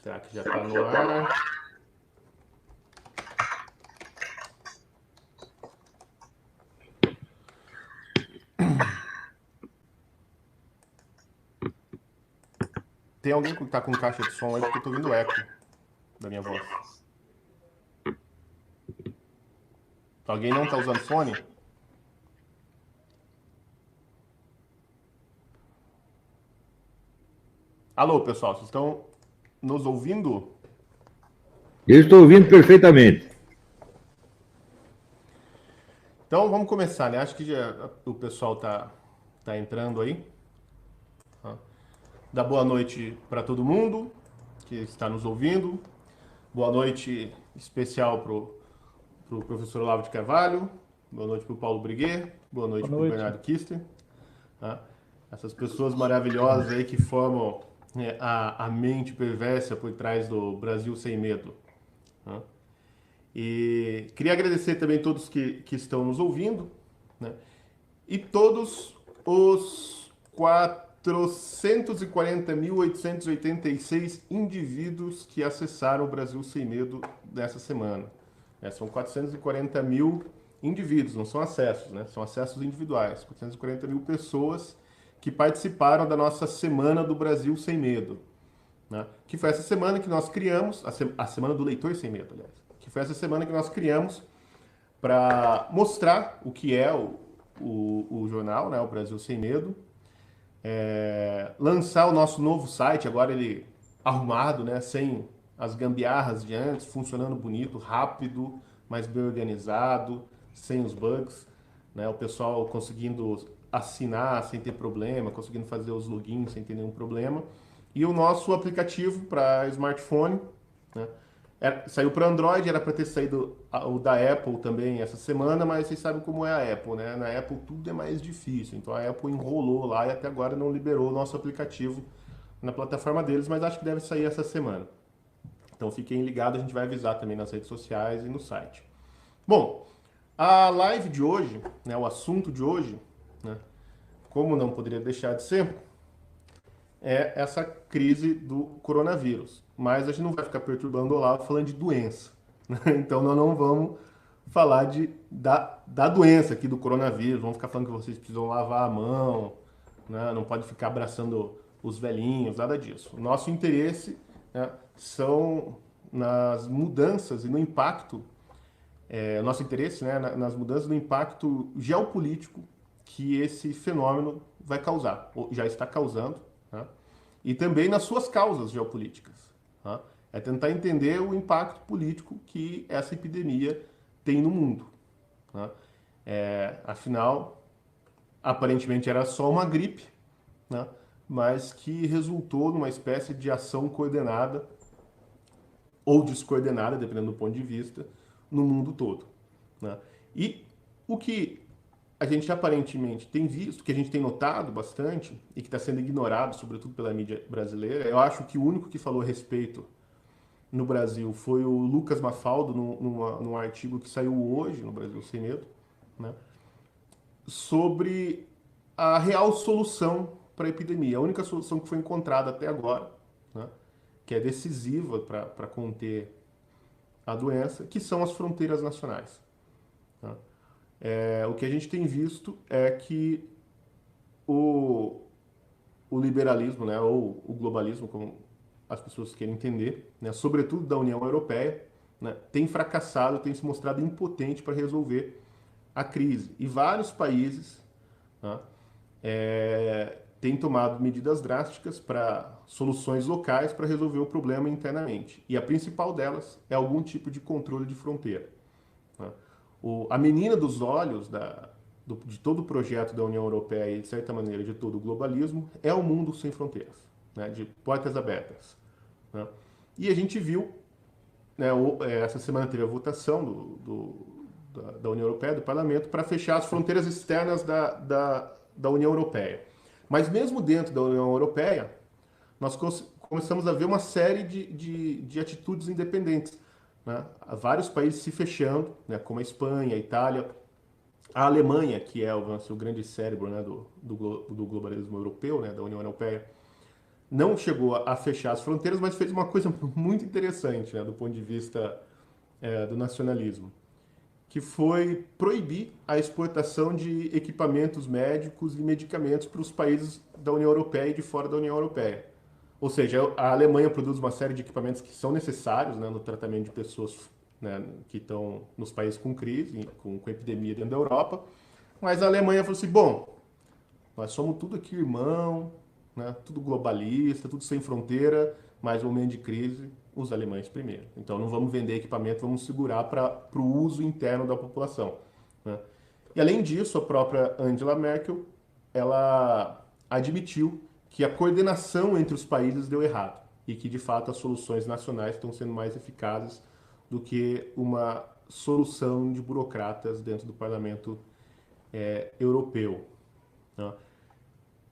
Será que já está no ar? Tem alguém que está com caixa de som aí porque eu estou ouvindo eco da minha voz. Alguém não está usando fone? Alô, pessoal, vocês estão nos ouvindo? Eu estou ouvindo perfeitamente. Então vamos começar, né? Acho que já o pessoal tá entrando aí. Dá boa noite para todo mundo que está nos ouvindo. Boa noite especial pro professor Olavo de Carvalho. Boa noite pro Paulo Briguet. Boa noite Boa pro noite. Bernardo Kister. Tá? Essas pessoas maravilhosas aí que formam a mente perversa por trás do Brasil Sem Medo. Tá? E queria agradecer também a todos que estão nos ouvindo, né? E todos os 440.886 indivíduos que acessaram o Brasil Sem Medo dessa semana. São 440 mil indivíduos, não são acessos, né? São acessos individuais. 440 mil pessoas que participaram da nossa Semana do Brasil Sem Medo, né? Que foi essa semana que nós criamos, a Semana do Leitor Sem Medo, aliás, que foi essa semana que nós criamos para mostrar o que é o jornal, né, o Brasil Sem Medo, lançar o nosso novo site, agora ele arrumado, né, sem as gambiarras de antes, funcionando bonito, rápido, mais bem organizado, sem os bugs, né, o pessoal conseguindo assinar sem ter problema, conseguindo fazer os logins sem ter nenhum problema. E o nosso aplicativo para smartphone, né, saiu para Android, era para ter saído o da Apple também essa semana, mas vocês sabem como é a Apple, né? Na Apple tudo é mais difícil, então a Apple enrolou lá e até agora não liberou o nosso aplicativo na plataforma deles, mas acho que deve sair essa semana. Então fiquem ligados, a gente vai avisar também nas redes sociais e no site. Bom, a live de hoje, né, o assunto de hoje, né, como não poderia deixar de ser, é essa crise do coronavírus. Mas a gente não vai ficar perturbando o Olavo falando de doença. Né? Então nós não vamos falar da doença aqui do coronavírus, vamos ficar falando que vocês precisam lavar a mão, né? Não pode ficar abraçando os velhinhos, nada disso. O nosso interesse, né, são nas mudanças e no impacto, nosso interesse, né, nas mudanças do impacto geopolítico que esse fenômeno vai causar, ou já está causando, né? E também nas suas causas geopolíticas. Tá? É tentar entender o impacto político que essa epidemia tem no mundo. Tá? Afinal, aparentemente era só uma gripe, né? Mas que resultou numa espécie de ação coordenada ou descoordenada, dependendo do ponto de vista, no mundo todo. Né? E o que a gente aparentemente tem visto, que a gente tem notado bastante e que está sendo ignorado, sobretudo pela mídia brasileira, eu acho que o único que falou a respeito no Brasil foi o Lucas Mafaldo, num artigo que saiu hoje no Brasil Sem Medo, né, sobre a real solução para a epidemia. A única solução que foi encontrada até agora, né, que é decisiva para conter a doença, que são as fronteiras nacionais. Tá? O que a gente tem visto é que o, o liberalismo, né, ou o globalismo, como as pessoas querem entender, né, sobretudo da União Europeia, né, tem fracassado, tem se mostrado impotente para resolver a crise. E vários países, né, têm tomado medidas drásticas para soluções locais para resolver o problema internamente. E a principal delas é algum tipo de controle de fronteira. Né? A menina dos olhos de todo o projeto da União Europeia e, de certa maneira, de todo o globalismo é o mundo sem fronteiras, né? De portas abertas. Né? E a gente viu, né, essa semana teve a votação da União Europeia, do Parlamento, para fechar as fronteiras externas da União Europeia. Mas mesmo dentro da União Europeia, nós começamos a ver uma série de atitudes independentes. Né? Há vários países se fechando, né, como a Espanha, a Itália, a Alemanha, que é o grande cérebro, né, do globalismo europeu, né, da União Europeia, não chegou a fechar as fronteiras, mas fez uma coisa muito interessante, né, do ponto de vista do nacionalismo, que foi proibir a exportação de equipamentos médicos e medicamentos para os países da União Europeia e de fora da União Europeia. Ou seja, a Alemanha produz uma série de equipamentos que são necessários, né, no tratamento de pessoas, né, que estão nos países com crise, com epidemia dentro da Europa, mas a Alemanha falou assim, bom, nós somos tudo aqui irmão, né, tudo globalista, tudo sem fronteira, mas no momento de crise, os alemães primeiro. Então não vamos vender equipamento, vamos segurar para o uso interno da população, né? E além disso, a própria Angela Merkel, ela admitiu que a coordenação entre os países deu errado e que, de fato, as soluções nacionais estão sendo mais eficazes do que uma solução de burocratas dentro do parlamento europeu, né?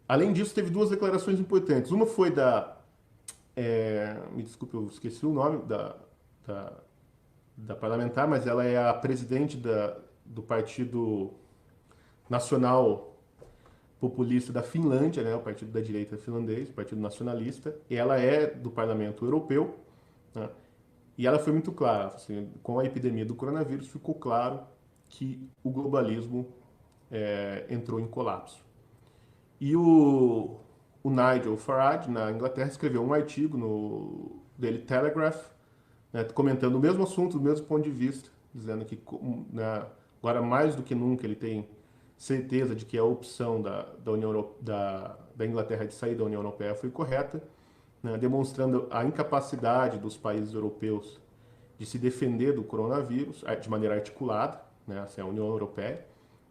Além disso, teve duas declarações importantes. Uma foi me desculpe, eu esqueci o nome da parlamentar, mas ela é a presidente do Partido Nacional Populista da Finlândia, né, o partido da direita finlandês, o Partido Nacionalista, e ela é do Parlamento Europeu, né, e ela foi muito clara, assim, com a epidemia do coronavírus ficou claro que o globalismo entrou em colapso. E o Nigel Farage, na Inglaterra, escreveu um artigo no Daily Telegraph, né, comentando o mesmo assunto, do mesmo ponto de vista, dizendo que, né, agora mais do que nunca ele tem certeza de que a opção da Inglaterra de sair da União Europeia foi correta, né, demonstrando a incapacidade dos países europeus de se defender do coronavírus de maneira articulada, né, assim, a União Europeia,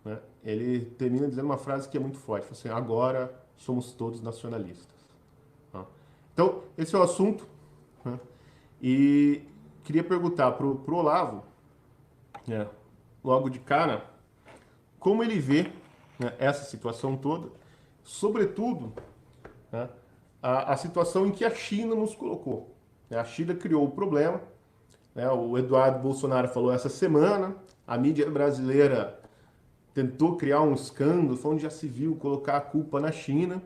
né. Ele termina dizendo uma frase que é muito forte, assim, agora somos todos nacionalistas. Então, esse é o assunto, né? E queria perguntar para o Olavo, né, logo de cara, como ele vê, né, essa situação toda, sobretudo, né, a situação em que a China nos colocou, né? A China criou o problema, né? O Eduardo Bolsonaro falou essa semana, a mídia brasileira tentou criar um escândalo, foi onde já se viu colocar a culpa na China,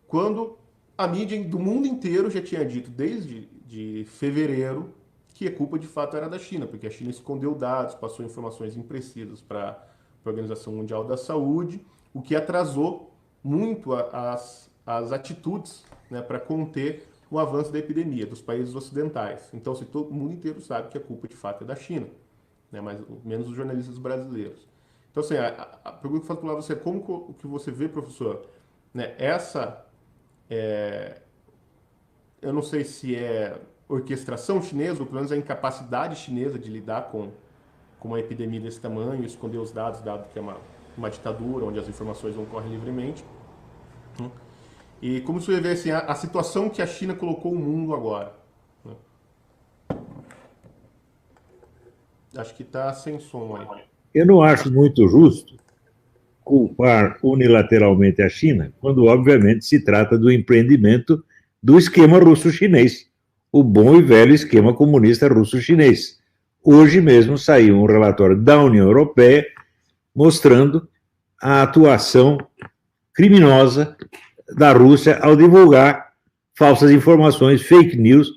quando a mídia do mundo inteiro já tinha dito desde de fevereiro que a culpa de fato era da China, porque a China escondeu dados, passou informações imprecisas para a Organização Mundial da Saúde, o que atrasou muito as atitudes, né, para conter o avanço da epidemia dos países ocidentais. Então, se todo mundo inteiro sabe que a culpa de fato é da China, né, mas menos os jornalistas brasileiros. Então, assim, a pergunta que eu faço para você é como que você vê, professor, né, eu não sei se é orquestração chinesa, ou pelo menos a incapacidade chinesa de lidar com uma epidemia desse tamanho, esconder os dados, dado que é uma ditadura, onde as informações não correm livremente. E como você vê assim, a situação que a China colocou o mundo agora, né? Acho que está sem som aí. Eu não acho muito justo culpar unilateralmente a China, quando, obviamente, se trata do empreendimento do esquema russo-chinês, o bom e velho esquema comunista russo-chinês. Hoje mesmo saiu um relatório da União Europeia mostrando a atuação criminosa da Rússia ao divulgar falsas informações, fake news,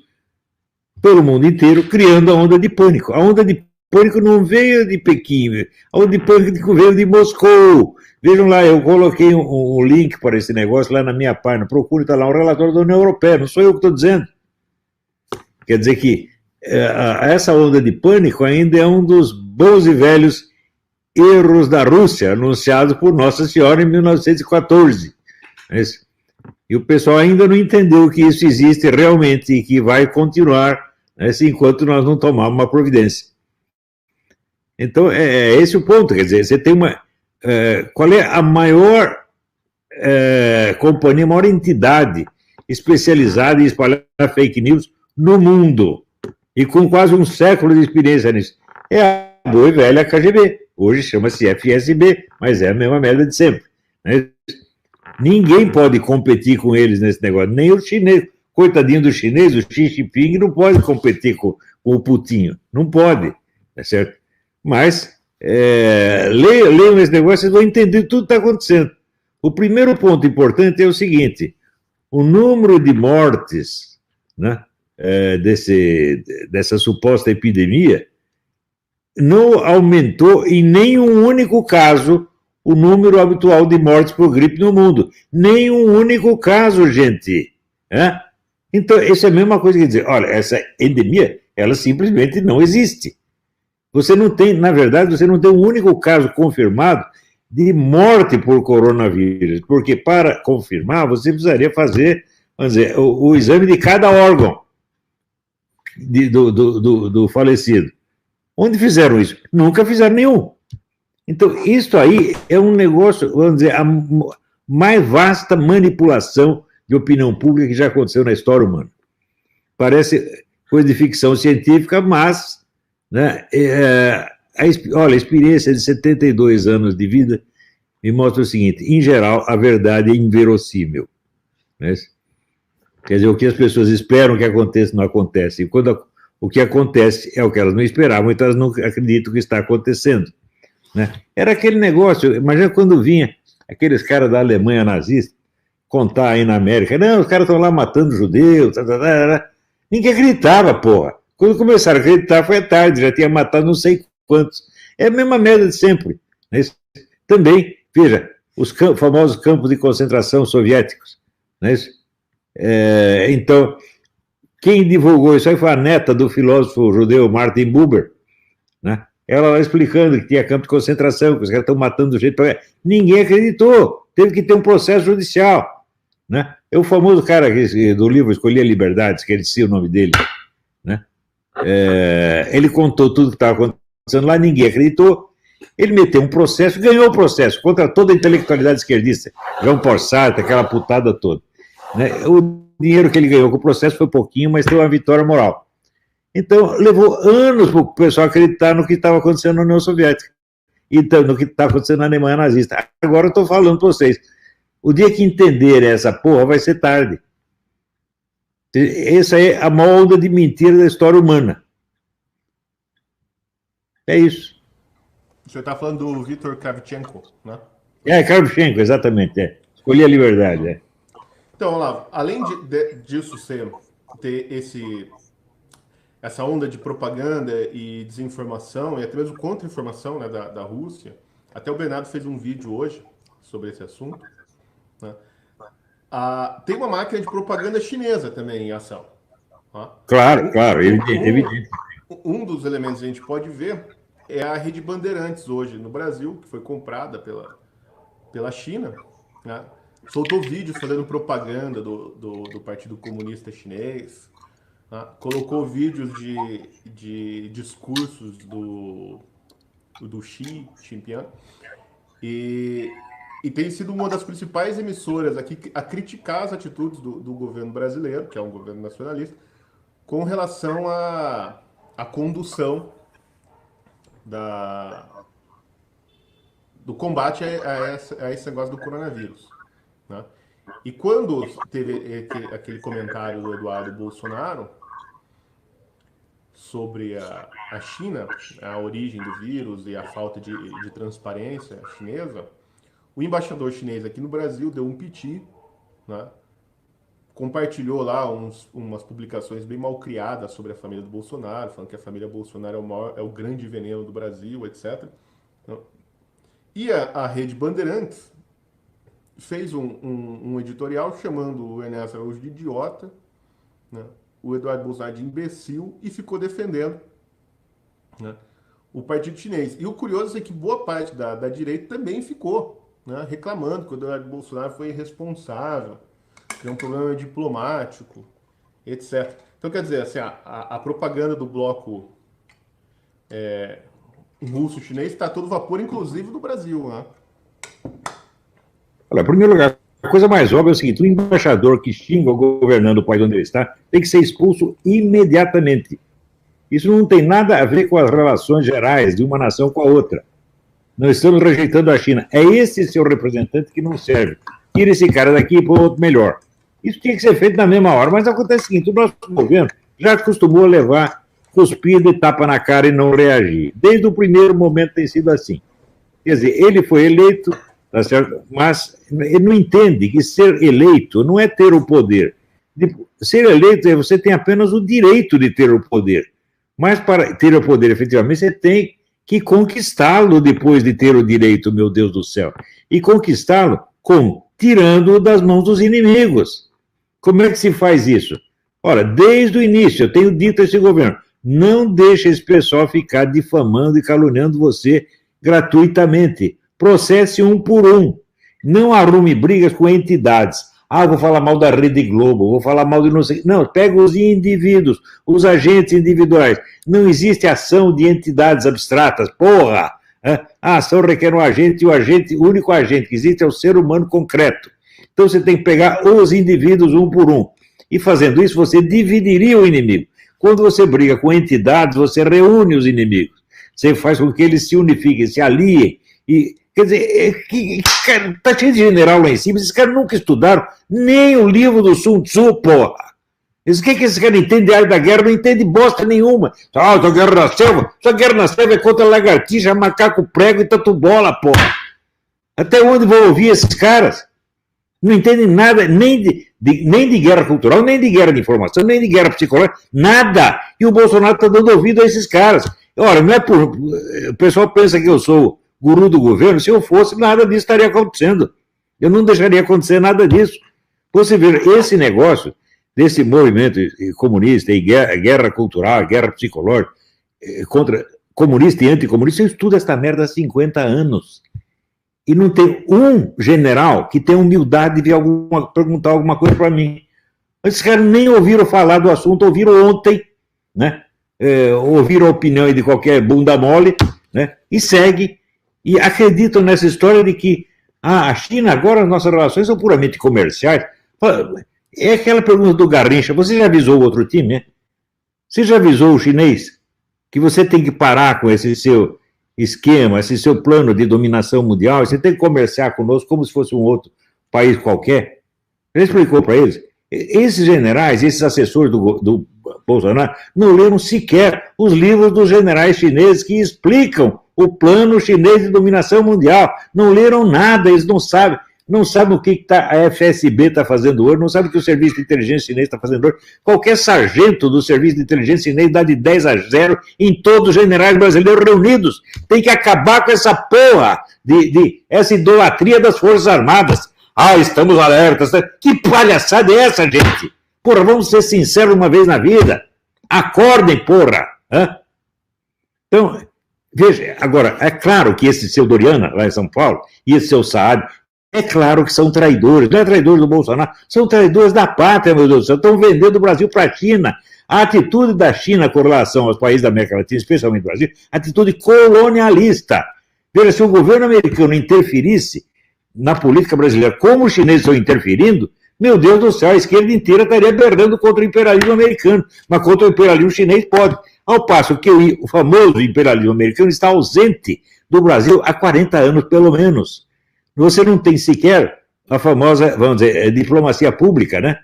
pelo mundo inteiro, criando a onda de pânico. A onda de pânico não veio de Pequim, a onda de pânico veio de Moscou. Vejam lá, eu coloquei um link para esse negócio lá na minha página, procure, está lá um relatório da União Europeia, não sou eu que estou dizendo. Quer dizer que essa onda de pânico ainda é um dos bons e velhos erros da Rússia, anunciado por Nossa Senhora em 1914. E o pessoal ainda não entendeu que isso existe realmente e que vai continuar, né, enquanto nós não tomarmos uma providência. Então, é esse o ponto. Quer dizer, você tem uma... qual é a maior companhia, a maior entidade especializada em espalhar fake news no mundo? E com quase um século de experiência nisso. É a boa e velha KGB. Hoje chama-se FSB, mas é a mesma merda de sempre, né? Ninguém pode competir com eles nesse negócio, nem os chineses. Coitadinho do chinês, o Xi Jinping não pode competir com o Putinho. Não pode, tá certo? Mas, leiam esse negócio, vocês vão entender tudo que está acontecendo. O primeiro ponto importante é o seguinte: o número de mortes, né, dessa suposta epidemia não aumentou em nenhum único caso o número habitual de mortes por gripe no mundo. Nenhum único caso, gente. Né? Então, isso é a mesma coisa que dizer, olha, essa endemia, ela simplesmente não existe. Você não tem, na verdade, você não tem um único caso confirmado de morte por coronavírus, porque para confirmar, você precisaria fazer, vamos dizer, o exame de cada órgão do falecido. Onde fizeram isso? Nunca fizeram nenhum. Então, isso aí é um negócio, vamos dizer, a mais vasta manipulação de opinião pública que já aconteceu na história humana. Parece coisa de ficção científica, mas, né, olha, a experiência de 72 anos de vida me mostra o seguinte: em geral, a verdade é inverossímil. Né? Quer dizer, o que as pessoas esperam que aconteça não acontece. E quando o que acontece é o que elas não esperavam, então elas não acreditam que está acontecendo. Né? Era aquele negócio, imagina quando vinha aqueles caras da Alemanha nazista contar aí na América, não, os caras estão lá matando judeus, ninguém acreditava, porra. Quando começaram a acreditar foi tarde, já tinha matado não sei quantos. É a mesma merda de sempre. Né? Também, veja, os famosos campos de concentração soviéticos. Né? Então, quem divulgou isso aí foi a neta do filósofo judeu Martin Buber, né? Ela lá explicando que tinha campo de concentração, que os caras estão matando do jeito... Ninguém acreditou, teve que ter um processo judicial. Né? É o famoso cara do livro Escolhi a Liberdade, esqueci o nome dele. Né? Ele contou tudo o que estava acontecendo lá, ninguém acreditou. Ele meteu um processo, ganhou o processo contra toda a intelectualidade esquerdista. Jean Paul Sartre, aquela putada toda. Né? O dinheiro que ele ganhou com o processo foi pouquinho, mas teve uma vitória moral. Então, levou anos para o pessoal acreditar no que estava acontecendo na União Soviética. Então, no que estava acontecendo na Alemanha nazista. Agora eu estou falando para vocês. O dia que entenderem essa porra vai ser tarde. Essa é a maior onda de mentira da história humana. É isso. O senhor está falando do Viktor Kravchenko, né? Kravchenko, exatamente. Escolhi a liberdade. Então, Olavo, além disso ter essa onda de propaganda e desinformação, e até mesmo contra-informação, né, da Rússia, até o Bernardo fez um vídeo hoje sobre esse assunto, né? Tem uma máquina de propaganda chinesa também em ação. Tá? Claro, evidente. Um dos elementos que a gente pode ver é a Rede Bandeirantes hoje no Brasil, que foi comprada pela China, né? Soltou vídeos fazendo propaganda do Partido Comunista Chinês, né? Colocou vídeos de discursos do Xi Jinping, e tem sido uma das principais emissoras aqui a criticar as atitudes do governo brasileiro, que é um governo nacionalista, com relação à condução do combate a esse negócio do coronavírus. Né? E quando teve aquele comentário do Eduardo Bolsonaro sobre a China, a origem do vírus e a falta de transparência chinesa, o embaixador chinês aqui no Brasil deu um piti, né? Compartilhou lá umas publicações bem mal criadas sobre a família do Bolsonaro, falando que a família Bolsonaro é o grande veneno do Brasil, etc. E a Rede Bandeirantes fez um editorial chamando o Ernesto Araújo de idiota, né, o Eduardo Bolsonaro de imbecil, e ficou defendendo, né, o partido chinês. E o curioso é que boa parte da direita também ficou, né, reclamando que o Eduardo Bolsonaro foi irresponsável, que é um problema diplomático, etc. Então, quer dizer, assim, a propaganda do bloco russo-chinês está a todo vapor, inclusive no Brasil, né? Olha, em primeiro lugar, a coisa mais óbvia é o seguinte: o embaixador que xinga o governante do país onde ele está tem que ser expulso imediatamente. Isso não tem nada a ver com as relações gerais de uma nação com a outra. Não estamos rejeitando a China. É esse seu representante que não serve. Tira esse cara daqui e põe outro melhor. Isso tinha que ser feito na mesma hora, mas acontece o seguinte: o nosso governo já acostumou a levar cuspida e tapa na cara e não reagir. Desde o primeiro momento tem sido assim. Quer dizer, ele foi eleito tá certo? Mas ele não entende que ser eleito não é ter o poder. Ser eleito é você tem apenas o direito de ter o poder. Mas para ter o poder, efetivamente, você tem que conquistá-lo depois de ter o direito, meu Deus do céu. E conquistá-lo como? Tirando-o das mãos dos inimigos. Como é que se faz isso? Ora, desde o início, eu tenho dito a esse governo, não deixe esse pessoal ficar difamando e caluniando você gratuitamente. Processe um por um. Não arrume brigas com entidades. Ah, vou falar mal da Rede Globo, vou falar mal de não sei... Não, pega os indivíduos, os agentes individuais. Não existe ação de entidades abstratas, porra! A ação requer um agente, e o único agente que existe é o ser humano concreto. Então você tem que pegar os indivíduos um por um. E fazendo isso, você dividiria o inimigo. Quando você briga com entidades, você reúne os inimigos. Você faz com que eles se unifiquem, se aliem. E, quer dizer, tá cheio de general lá em cima, esses caras nunca estudaram nem o livro do Sun Tzu, porra. O que esses caras entendem de área da guerra? Não entendem bosta nenhuma. Essa guerra na selva? Essa guerra na selva é contra lagartixa, macaco prego e tatu bola, porra. Até onde vou ouvir esses caras? Não entendem nada, nem de guerra cultural, nem de guerra de informação, nem de guerra psicológica, nada. E o Bolsonaro está dando ouvido a esses caras. Ora, não é por... O pessoal pensa que eu sou guru do governo. Se eu fosse, nada disso estaria acontecendo. Eu não deixaria acontecer nada disso. Você vê, esse negócio desse movimento comunista e guerra cultural, guerra psicológica, contra comunista e anticomunista, eu estudo esta merda há 50 anos. E não tem um general que tenha humildade de perguntar alguma coisa para mim. Esses caras nem ouviram falar do assunto, ouviram ontem, né? Ouviram a opinião de qualquer bunda mole, né? E segue, e acreditam nessa história de que a China, agora as nossas relações são puramente comerciais. É aquela pergunta do Garrincha, você já avisou o outro time, né? Você já avisou o chinês que você tem que parar com esse seu esquema, esse seu plano de dominação mundial, você tem que comerciar conosco como se fosse um outro país qualquer? Ele explicou para eles. Esses generais, esses assessores do Bolsonaro, não leram sequer os livros dos generais chineses que explicam o plano chinês de dominação mundial. Não leram nada, eles não sabem o que a FSB está fazendo hoje, não sabem o que o Serviço de Inteligência Chinês está fazendo hoje. Qualquer sargento do Serviço de Inteligência Chinês dá de 10-0 em todos os generais brasileiros reunidos. Tem que acabar com essa porra essa idolatria das Forças Armadas. Estamos alertas. Que palhaçada é essa, gente? Porra, vamos ser sinceros uma vez na vida. Acordem, porra. Então, veja, agora, é claro que esse seu Doriana, lá em São Paulo, e esse seu Saad, é claro que são traidores, não é traidores do Bolsonaro, são traidores da pátria, meu Deus do céu, estão vendendo o Brasil para a China. A atitude da China com relação aos países da América Latina, especialmente o Brasil, atitude colonialista. Veja, se o governo americano interferisse na política brasileira como os chineses estão interferindo, meu Deus do céu, a esquerda inteira estaria berdando contra o imperialismo americano, mas contra o imperialismo chinês pode. Ao passo que o famoso imperialismo americano está ausente do Brasil há 40 anos, pelo menos. Você não tem sequer a famosa, vamos dizer, diplomacia pública, né?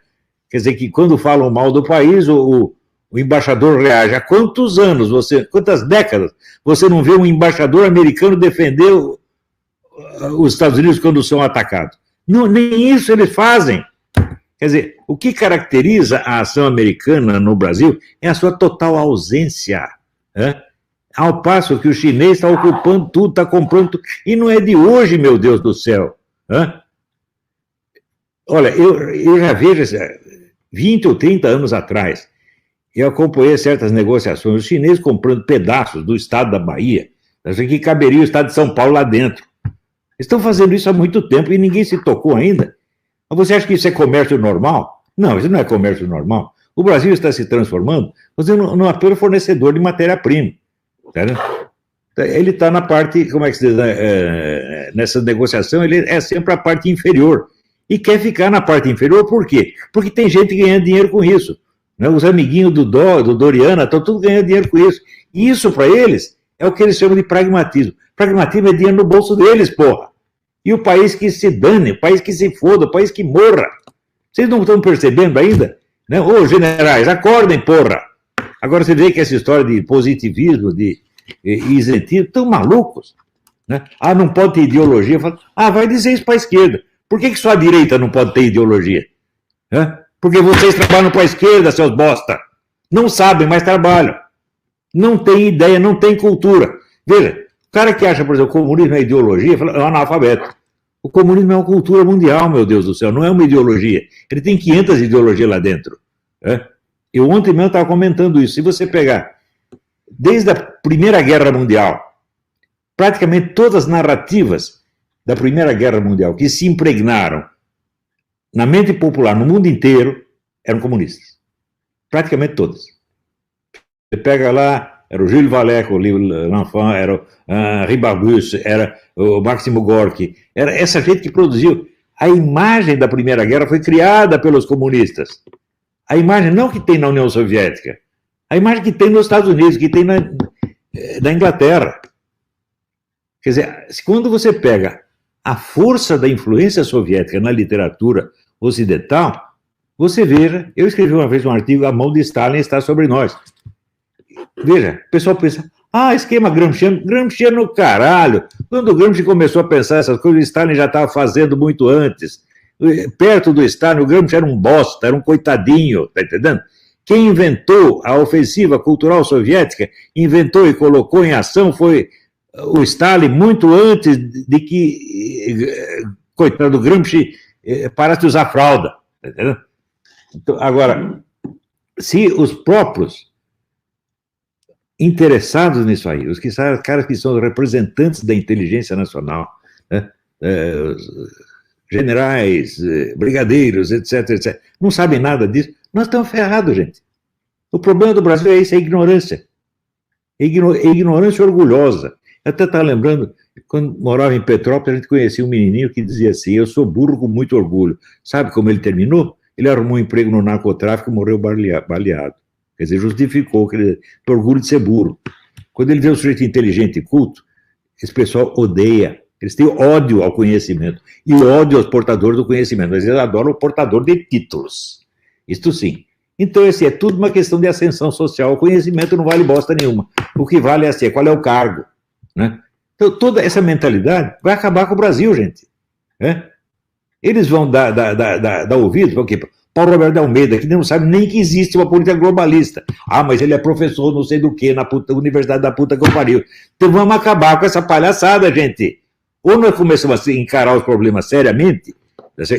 Quer dizer que quando falam mal do país, o embaixador reage. Há quantos anos, quantas décadas, você não vê um embaixador americano defender os Estados Unidos quando são atacados? Não, nem isso eles fazem. Quer dizer, o que caracteriza a ação americana no Brasil é a sua total ausência, né? Ao passo que o chinês está ocupando tudo, está comprando tudo. E não é de hoje, meu Deus do céu. Olha, eu já vejo, 20 ou 30 anos atrás, eu acompanhei certas negociações, os chineses comprando pedaços do estado da Bahia, que caberia o estado de São Paulo lá dentro. Eles estão fazendo isso há muito tempo e ninguém se tocou ainda. Mas você acha que isso é comércio normal? Não, isso não é comércio normal. O Brasil está se transformando, você não é apenas fornecedor de matéria-prima. Ele está na parte, como é que se diz, nessa negociação, ele é sempre a parte inferior. E quer ficar na parte inferior, por quê? Porque tem gente ganhando dinheiro com isso. Né? Os amiguinhos do Doriana estão tudo ganhando dinheiro com isso. E isso, para eles, é o que eles chamam de pragmatismo. Pragmatismo é dinheiro no bolso deles, porra. E o país que se dane, o país que se foda, o país que morra. Vocês não estão percebendo ainda? Né? Ô, generais, acordem, porra. Agora você vê que essa história de positivismo, de isentismo, estão malucos. Né? Ah, não pode ter ideologia. Falo, vai dizer isso para a esquerda. Por que só a direita não pode ter ideologia? Porque vocês trabalham para a esquerda, seus bosta. Não sabem, mas trabalham. Não tem ideia, não tem cultura. Veja, o cara que acha, por exemplo, que o comunismo é ideologia, fala, é um analfabeto. O comunismo é uma cultura mundial, meu Deus do céu, não é uma ideologia. Ele tem 500 ideologias lá dentro. Eu ontem mesmo estava comentando isso. Se você pegar, desde a Primeira Guerra Mundial, praticamente todas as narrativas da Primeira Guerra Mundial que se impregnaram na mente popular no mundo inteiro eram comunistas. Praticamente todas. Você pega lá, era o Gilles Vallée, o L'Enfant, era o Henri Barbusse, era o Máximo Gorki, era essa gente que produziu. A imagem da Primeira Guerra foi criada pelos comunistas. A imagem não que tem na União Soviética, a imagem que tem nos Estados Unidos, que tem na Inglaterra. Quer dizer, quando você pega a força da influência soviética na literatura ocidental, você veja, eu escrevi uma vez um artigo, A Mão de Stalin está sobre nós. Veja, o pessoal pensa, esquema gramsciano caralho. Quando o Gramsci começou a pensar essas coisas, o Stalin já estava fazendo muito antes. Perto do Stalin, o Gramsci era um bosta, era um coitadinho, tá entendendo? Quem inventou a ofensiva cultural soviética, inventou e colocou em ação foi o Stalin muito antes de que, coitado do Gramsci, parasse de usar fralda. Tá entendendo? Então, agora, se os próprios interessados nisso aí, os caras que são representantes da inteligência nacional, né, generais, brigadeiros, etc., não sabem nada disso, nós estamos ferrados, gente. O problema do Brasil é isso, é a ignorância. É ignorância orgulhosa. Eu até estava lembrando, quando morava em Petrópolis, a gente conhecia um menininho que dizia assim, eu sou burro com muito orgulho. Sabe como ele terminou? Ele arrumou um emprego no narcotráfico e morreu baleado. Quer dizer, justificou o orgulho de ser burro. Quando ele vê um sujeito inteligente e culto, esse pessoal odeia. Eles têm ódio ao conhecimento. E ódio aos portadores do conhecimento. Mas eles adoram o portador de títulos. Isto sim. Então, é tudo uma questão de ascensão social. O conhecimento não vale bosta nenhuma. O que vale é assim, qual é o cargo. Né? Então, toda essa mentalidade vai acabar com o Brasil, gente. Eles vão dar ouvido para o quê? Paulo Roberto de Almeida, que não sabe nem que existe uma política globalista. Mas ele é professor não sei do que, na universidade da puta que eu pariu. Então vamos acabar com essa palhaçada, gente. Ou nós começamos a encarar os problemas seriamente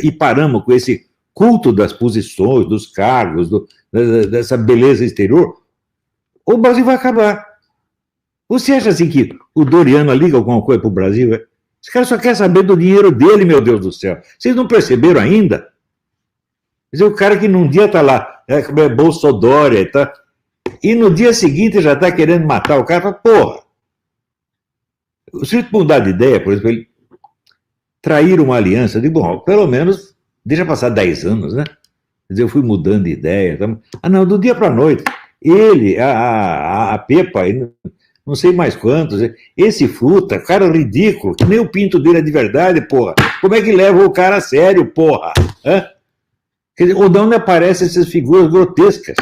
e paramos com esse culto das posições, dos cargos, dessa beleza exterior, ou o Brasil vai acabar. Você acha assim que o Doriano liga alguma coisa para o Brasil? Esse cara só quer saber do dinheiro dele, meu Deus do céu. Vocês não perceberam ainda? Quer dizer, o cara que num dia está lá, Bolsodória, tá, e no dia seguinte já está querendo matar o cara, fala, porra. Se ele mudar de ideia, por exemplo, ele trair uma aliança, eu digo, bom, pelo menos deixa passar 10 anos, né? Quer dizer, eu fui mudando de ideia. Tá? Não, do dia para a noite. Ele, a Pepa, não sei mais quantos, esse Futa, cara ridículo, que nem o pinto dele é de verdade, porra. Como é que leva o cara a sério, porra? Quer dizer, onde aparecem essas figuras grotescas,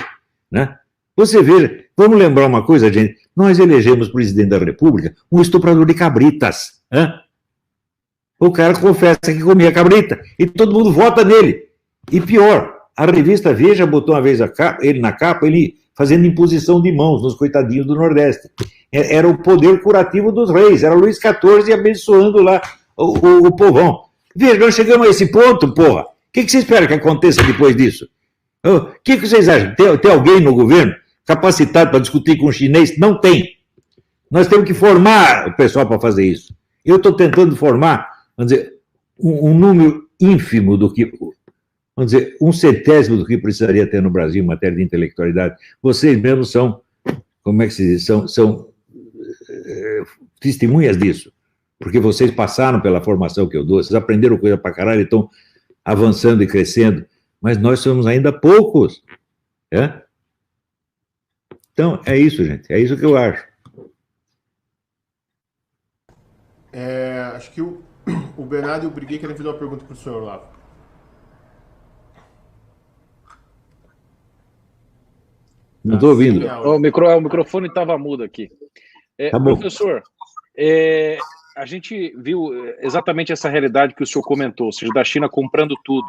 né? Você veja, vamos lembrar uma coisa, gente, nós elegemos presidente da República um estuprador de cabritas, O cara confessa que comia cabrita e todo mundo vota nele. E pior, a revista Veja botou uma vez ele na capa, ele fazendo imposição de mãos nos coitadinhos do Nordeste. Era o poder curativo dos reis, era Luís XIV abençoando lá o povão. Veja, nós chegamos a esse ponto, porra. O que você espera que aconteça depois disso? O que vocês acham? Tem alguém no governo capacitado para discutir com o chinês? Não tem. Nós temos que formar o pessoal para fazer isso. Eu estou tentando formar, vamos dizer, um número ínfimo do que, vamos dizer, 1/100º do que precisaria ter no Brasil em matéria de intelectualidade. Vocês mesmos são, como é que se diz, são testemunhas disso, porque vocês passaram pela formação que eu dou, vocês aprenderam coisa pra caralho, estão avançando e crescendo, mas nós somos ainda poucos. Então, é isso, gente, é isso que eu acho. Acho que o Bernardo e o Briguet querem fazer uma pergunta para o senhor lá. Não estou ouvindo. O microfone estava mudo aqui. Tá bom. Professor, a gente viu exatamente essa realidade que o senhor comentou, ou seja, da China comprando tudo.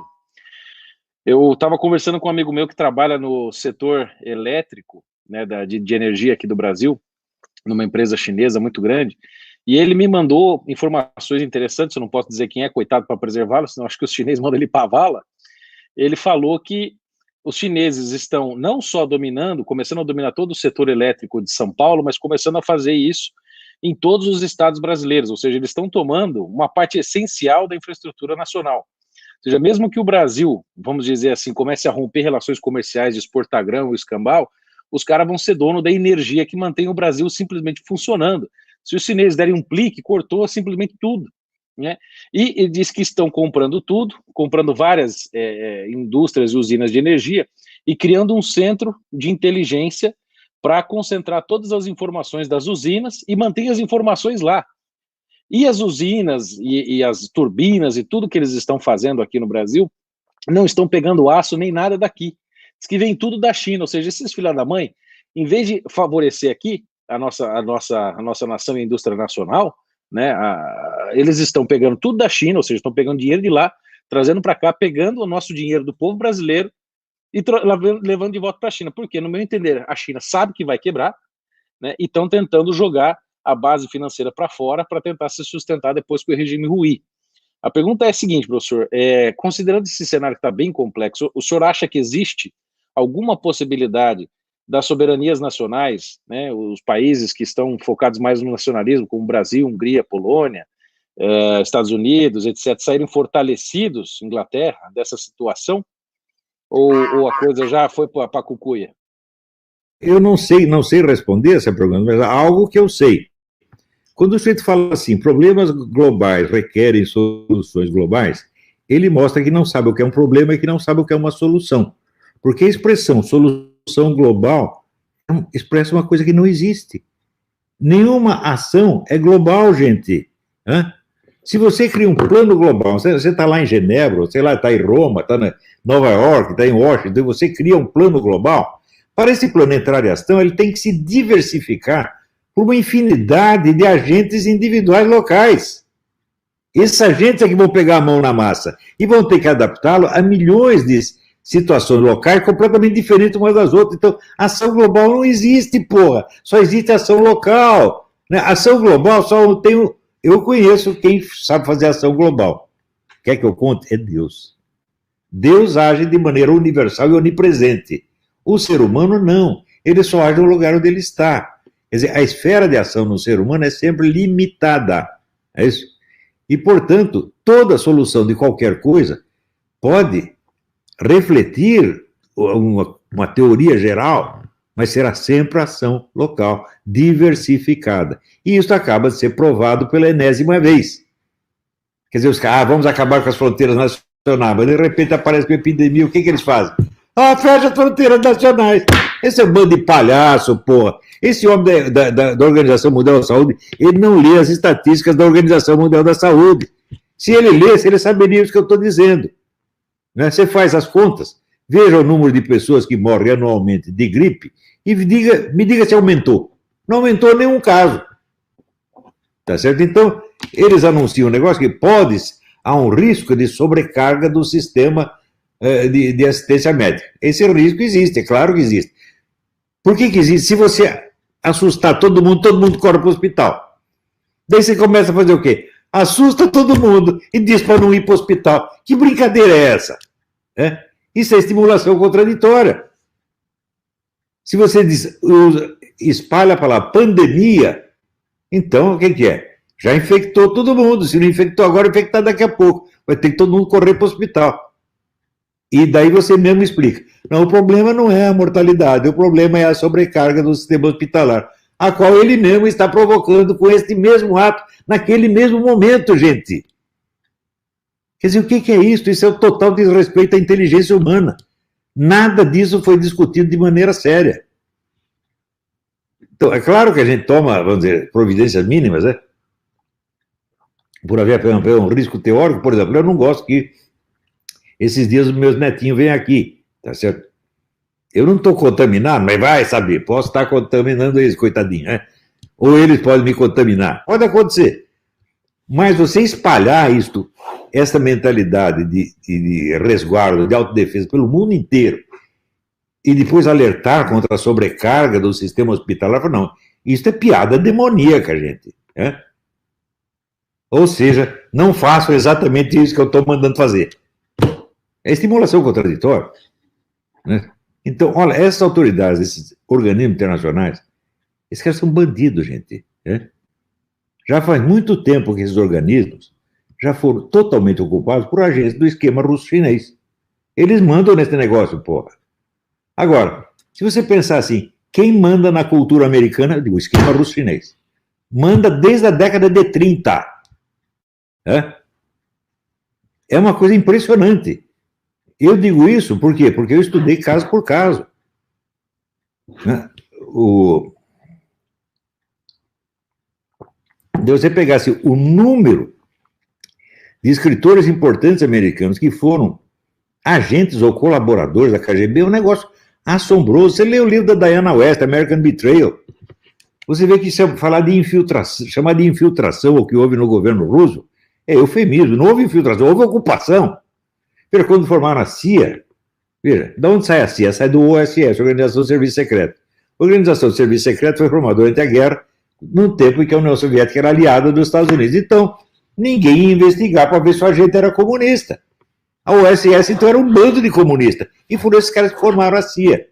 Eu estava conversando com um amigo meu que trabalha no setor elétrico, né, de energia aqui do Brasil, numa empresa chinesa muito grande, e ele me mandou informações interessantes, eu não posso dizer quem é, coitado, para preservá-lo, senão acho que os chineses mandam ele para a vala. Ele falou que os chineses estão não só dominando, começando a dominar todo o setor elétrico de São Paulo, mas começando a fazer isso em todos os estados brasileiros, ou seja, eles estão tomando uma parte essencial da infraestrutura nacional. Ou seja, mesmo que o Brasil, vamos dizer assim, comece a romper relações comerciais de exportar grão e escambau, os caras vão ser dono da energia que mantém o Brasil simplesmente funcionando. Se os chineses derem um plique, cortou simplesmente tudo, né? E diz que estão comprando tudo, comprando várias indústrias e usinas de energia e criando um centro de inteligência para concentrar todas as informações das usinas e manter as informações lá. E as usinas e as turbinas e tudo que eles estão fazendo aqui no Brasil não estão pegando aço nem nada daqui. Diz que vem tudo da China, ou seja, esses filhos da mãe, em vez de favorecer aqui a nossa nação e a indústria nacional, né, eles estão pegando tudo da China, ou seja, estão pegando dinheiro de lá, trazendo para cá, pegando o nosso dinheiro do povo brasileiro e levando de volta para a China. Porque, no meu entender, a China sabe que vai quebrar, né, e estão tentando jogar a base financeira para fora para tentar se sustentar depois que o regime ruir. A pergunta é a seguinte, professor, considerando esse cenário que está bem complexo, o senhor acha que existe alguma possibilidade das soberanias nacionais, né, os países que estão focados mais no nacionalismo, como Brasil, Hungria, Polônia, Estados Unidos, etc., saírem fortalecidos, Inglaterra, dessa situação? Ou a coisa já foi para a cucuia? Eu não sei responder essa pergunta, mas há algo que eu sei. Quando o sujeito fala assim, problemas globais requerem soluções globais, ele mostra que não sabe o que é um problema e que não sabe o que é uma solução. Porque a expressão solução global expressa uma coisa que não existe. Nenhuma ação é global, gente. Se você cria um plano global, você está lá em Genebra, sei lá, está em Roma, está em Nova York, está em Washington, e você cria um plano global, para esse plano entrar em ação, ele tem que se diversificar por uma infinidade de agentes individuais locais. Esses agentes é que vão pegar a mão na massa e vão ter que adaptá-lo a milhões de situações locais completamente diferentes umas das outras. Então, ação global não existe, porra. Só existe ação local. Né? Ação global só tem... Eu conheço quem sabe fazer ação global. Quer que eu conte? É Deus. Deus age de maneira universal e onipresente. O ser humano não. Ele só age no lugar onde ele está. Quer dizer, a esfera de ação no ser humano é sempre limitada. É isso? E, portanto, toda solução de qualquer coisa pode refletir uma teoria geral, mas será sempre ação local, diversificada. E isso acaba de ser provado pela enésima vez. Quer dizer, os caras, vamos acabar com as fronteiras nacionais, mas de repente aparece uma epidemia, o que eles fazem? Fecha as fronteiras nacionais. Esse é um bando de palhaço, porra. Esse homem da Organização Mundial da Saúde, ele não lê as estatísticas da Organização Mundial da Saúde. Se ele lesse, ele saberia isso que eu estou dizendo. Né? Você faz as contas, veja o número de pessoas que morrem anualmente de gripe e me diga se aumentou. Não aumentou nenhum caso. Tá certo? Então, eles anunciam um negócio que há um risco de sobrecarga do sistema de assistência médica. Esse risco existe, é claro que existe. Por que existe? Se você assustar todo mundo corre para o hospital. Daí você começa a fazer o quê? Assusta todo mundo e diz para não ir para o hospital. Que brincadeira é essa? Isso é estimulação contraditória. Se você espalha a palavra pandemia, então o que é? Já infectou todo mundo. Se não infectou agora, infectar daqui a pouco. Vai ter que todo mundo correr para o hospital. E daí você mesmo explica. Não, o problema não é a mortalidade, o problema é a sobrecarga do sistema hospitalar, a qual ele mesmo está provocando com este mesmo ato, naquele mesmo momento, gente. Quer dizer, o que é isso? Isso é o total desrespeito à inteligência humana. Nada disso foi discutido de maneira séria. Então, é claro que a gente toma, vamos dizer, providências mínimas, né? Por haver um risco teórico, por exemplo, eu não gosto que esses dias os meus netinhos vêm aqui, tá certo? Eu não estou contaminado, mas vai saber, posso estar contaminando eles, coitadinho, né? Ou eles podem me contaminar. Pode acontecer. Mas você espalhar isto, essa mentalidade de resguardo, de autodefesa pelo mundo inteiro, e depois alertar contra a sobrecarga do sistema hospitalar, não, isso é piada demoníaca, gente. Né? Ou seja, não façam exatamente isso que eu estou mandando fazer. É estimulação contraditória. Né? Então, olha, essas autoridades, esses organismos internacionais, esses caras são bandidos, gente. Né? Já faz muito tempo que esses organismos já foram totalmente ocupados por agentes do esquema russo-chinês. Eles mandam nesse negócio, porra. Agora, se você pensar assim, quem manda na cultura americana, o esquema russo-chinês, manda desde a década de 30. É uma coisa impressionante. Eu digo isso por quê? Porque eu estudei caso por caso. Se você pegasse o número de escritores importantes americanos que foram agentes ou colaboradores da KGB, é um negócio assombroso. Você lê o livro da Diana West, American Betrayal, você vê que falar de infiltração, chamar de infiltração o que houve no governo russo, é eufemismo, não houve infiltração, houve ocupação. Veja, quando formaram a CIA, veja, de onde sai a CIA? Sai do OSS, Organização do Serviço Secreto. A Organização do Serviço Secreto foi formada durante a guerra, num tempo em que a União Soviética era aliada dos Estados Unidos. Então, ninguém ia investigar para ver se o agente era comunista. A OSS, então, era um bando de comunistas. E foram esses caras que formaram a CIA.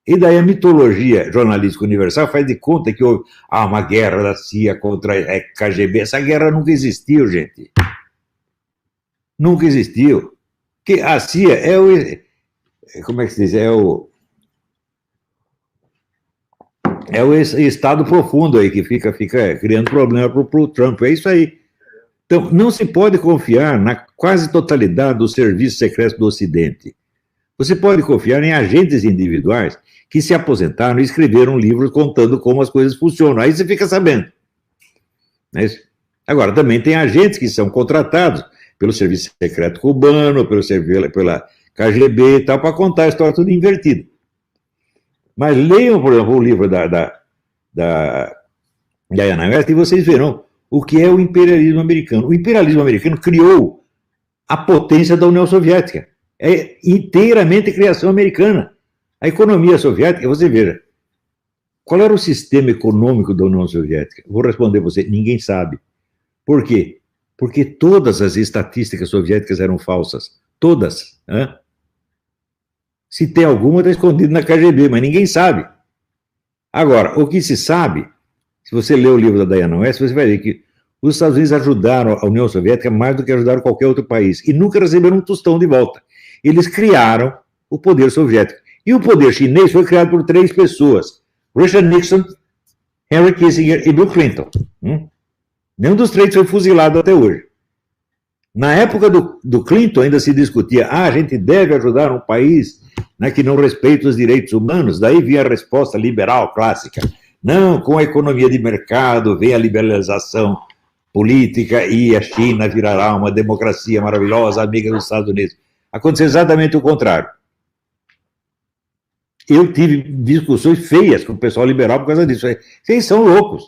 E daí a mitologia jornalística universal faz de conta que houve uma guerra da CIA contra a KGB. Essa guerra nunca existiu, gente. Nunca existiu. Porque a CIA é o... Como é que se diz? É o estado profundo aí que fica criando problema para o Trump. É isso aí. Então, não se pode confiar na quase totalidade dos serviços secretos do Ocidente. Você pode confiar em agentes individuais que se aposentaram e escreveram livros contando como as coisas funcionam. Aí você fica sabendo. Não é isso? Agora, também tem agentes que são contratados pelo Serviço Secreto Cubano, pela KGB e tal, para contar a história tudo invertida. Mas leiam, por exemplo, o livro da Diana West e vocês verão o que é o imperialismo americano. O imperialismo americano criou a potência da União Soviética. É inteiramente criação americana. A economia soviética, você veja, qual era o sistema econômico da União Soviética? Vou responder você, ninguém sabe. Por quê? Porque todas as estatísticas soviéticas eram falsas. Todas. Né? Se tem alguma, está escondido na KGB, mas ninguém sabe. Agora, o que se sabe, se você ler o livro da Diana West, você vai ver que os Estados Unidos ajudaram a União Soviética mais do que ajudaram qualquer outro país. E nunca receberam um tostão de volta. Eles criaram o poder soviético. E o poder chinês foi criado por 3 pessoas. Richard Nixon, Henry Kissinger e Bill Clinton. Nenhum dos 3 foi fuzilado até hoje. Na época do Clinton ainda se discutia, a gente deve ajudar um país, né, que não respeita os direitos humanos. Daí vinha a resposta liberal clássica. Não, com a economia de mercado vem a liberalização política e a China virará uma democracia maravilhosa, amiga dos Estados Unidos. Aconteceu exatamente o contrário. Eu tive discussões feias com o pessoal liberal por causa disso. Vocês são loucos.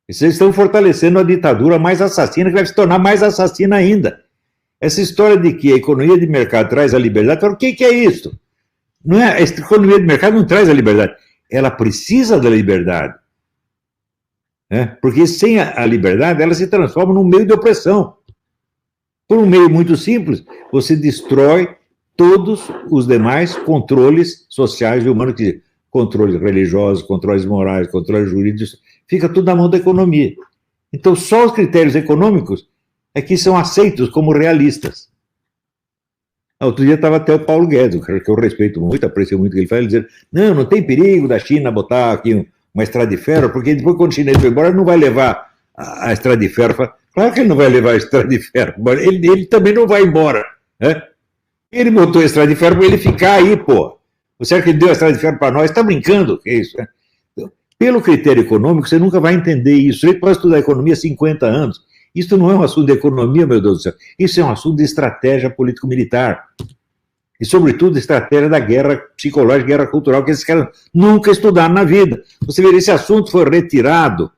Vocês estão fortalecendo a ditadura mais assassina, que vai se tornar mais assassina ainda. Essa história de que a economia de mercado traz a liberdade, o que é isso? Não é, a economia de mercado não traz a liberdade. Ela precisa da liberdade. Porque sem a liberdade, ela se transforma num meio de opressão. Por um meio muito simples, você destrói todos os demais controles sociais e humanos, controles religiosos, controles morais, controles jurídicos, fica tudo na mão da economia. Então, só os critérios econômicos é que são aceitos como realistas. Outro dia estava até o Paulo Guedes, que eu respeito muito, aprecio muito o que ele fala, ele dizendo, não tem perigo da China botar aqui uma estrada de ferro, porque depois, quando o chinês for embora, ele não vai levar a estrada de ferro. Claro que ele não vai levar a estrada de ferro, ele também não vai embora. Ele botou a estrada de ferro para ele ficar aí, pô. Você acha que ele deu a estrada de ferro para nós? Está brincando? Que é isso? Então, pelo critério econômico, você nunca vai entender isso. Você pode estudar economia há 50 anos. Isso não é um assunto de economia, meu Deus do céu. Isso é um assunto de estratégia político-militar. E, sobretudo, estratégia da guerra psicológica, guerra cultural, que esses caras nunca estudaram na vida. Você vê, esse assunto foi retirado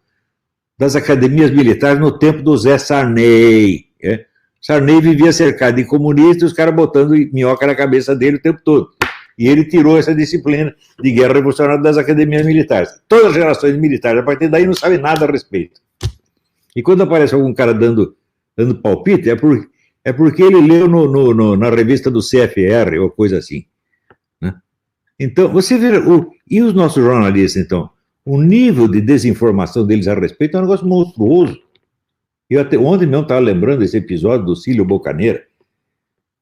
das academias militares no tempo do Zé Sarney. Sarney vivia cercado de comunistas e os caras botando minhoca na cabeça dele o tempo todo. E ele tirou essa disciplina de guerra revolucionária das academias militares. Todas as gerações militares, a partir daí, não sabem nada a respeito. E quando aparece algum cara dando palpite, é porque ele leu na revista do CFR ou coisa assim. Né? Então, você vê, e os nossos jornalistas, então? O nível de desinformação deles a respeito é um negócio monstruoso. Eu até ontem mesmo estava lembrando esse episódio do Cílio Bocaneira.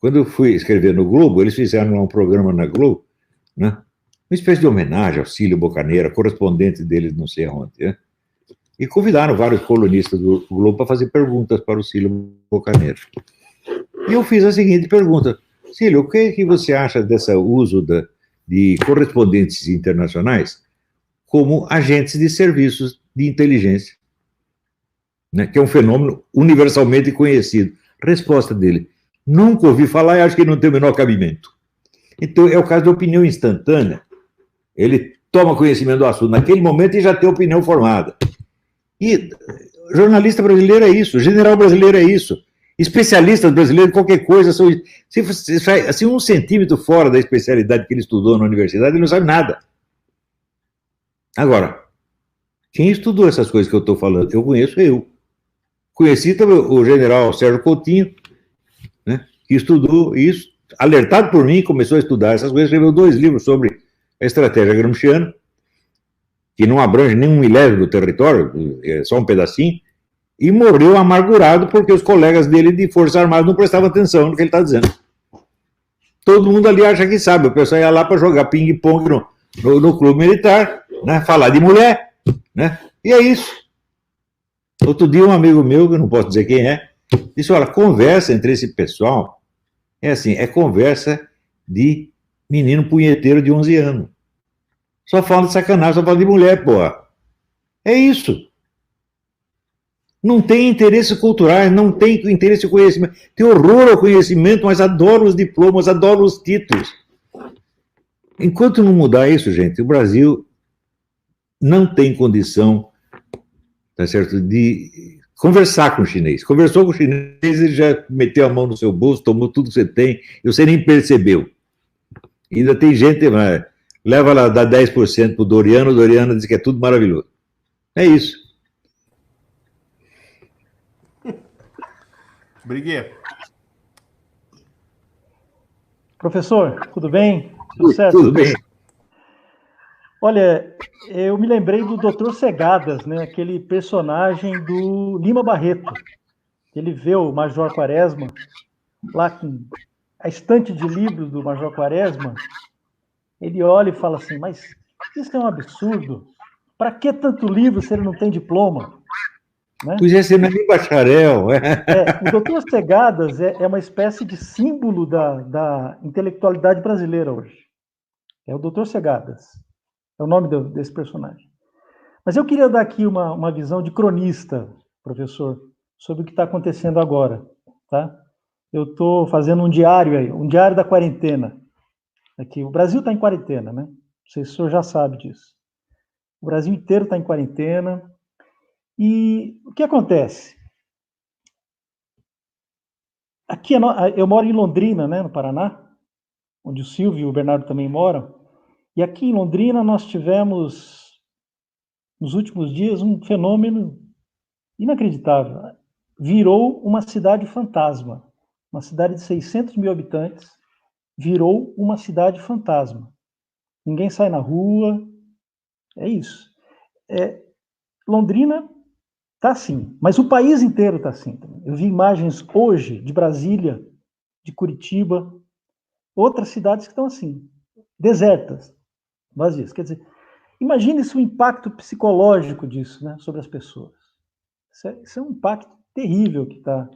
Quando eu fui escrever no Globo, eles fizeram um programa na Globo, né? Uma espécie de homenagem ao Cílio Bocaneira, correspondente deles não sei aonde, né? E convidaram vários colunistas do Globo para fazer perguntas para o Cílio Bocaneira. E eu fiz a seguinte pergunta: Cílio, o que você acha desse uso de correspondentes internacionais como agentes de serviços de inteligência, né, que é um fenômeno universalmente conhecido? Resposta dele: nunca ouvi falar e acho que não tem o menor cabimento. Então, é o caso da opinião instantânea. Ele toma conhecimento do assunto naquele momento e já tem opinião formada. E jornalista brasileiro é isso, general brasileiro é isso, especialistas brasileiros, qualquer coisa, se 1 centímetro fora da especialidade que ele estudou na universidade, ele não sabe nada. Agora, quem estudou essas coisas que eu estou falando? Eu conheço eu. Conheci também o general Sérgio Coutinho, né, que estudou isso, alertado por mim, começou a estudar essas coisas, escreveu 2 livros sobre a estratégia gramsciana, que não abrange nem 1/1000 do território, é só um pedacinho, e morreu amargurado porque os colegas dele de Força Armada não prestavam atenção no que ele está dizendo. Todo mundo ali acha que sabe, o pessoal ia lá para jogar ping-pong no clube militar, né, falar de mulher, né, e é isso. Outro dia um amigo meu, que eu não posso dizer quem é, disse: olha, conversa entre esse pessoal é assim, é conversa de menino punheteiro de 11 anos. Só fala de sacanagem, só fala de mulher, porra. É isso. Não tem interesses culturais, não tem interesse em conhecimento. Tem horror ao conhecimento, mas adoro os diplomas, adoro os títulos. Enquanto não mudar isso, gente, o Brasil não tem condição, tá certo, de conversar com o chinês. Conversou com o chinês, ele já meteu a mão no seu bolso, tomou tudo que você tem, e você nem percebeu. E ainda tem gente, leva lá, dá 10% pro Doriano, o Doriano diz que é tudo maravilhoso. É isso. Briguet. Professor, tudo bem? Sucesso? Tudo bem. Olha, eu me lembrei do Dr. Segadas, né? Aquele personagem do Lima Barreto. Ele vê o Major Quaresma lá com a estante de livros do Major Quaresma. Ele olha e fala assim: mas isso é um absurdo. Para que tanto livro se ele não tem diploma? Né? Pois é, você não é nem bacharel. O doutor Segadas é uma espécie de símbolo da intelectualidade brasileira hoje. É o doutor Segadas. É o nome desse personagem. Mas eu queria dar aqui uma visão de cronista, professor, sobre o que está acontecendo agora. Tá? Eu estou fazendo um diário aí, um diário da quarentena. Aqui, o Brasil está em quarentena, né? Não sei se o senhor já sabe disso. O Brasil inteiro está em quarentena. E o que acontece? Aqui eu moro em Londrina, né, no Paraná, onde o Silvio e o Bernardo também moram. E aqui em Londrina nós tivemos, nos últimos dias, um fenômeno inacreditável. Virou uma cidade fantasma. Uma cidade de 600 mil habitantes virou uma cidade fantasma. Ninguém sai na rua. É isso. Londrina está assim, mas o país inteiro está assim. Eu vi imagens hoje de Brasília, de Curitiba, outras cidades que estão assim, desertas, vazias. Quer dizer, imagine-se o impacto psicológico disso, né, sobre as pessoas. Isso é um impacto terrível que está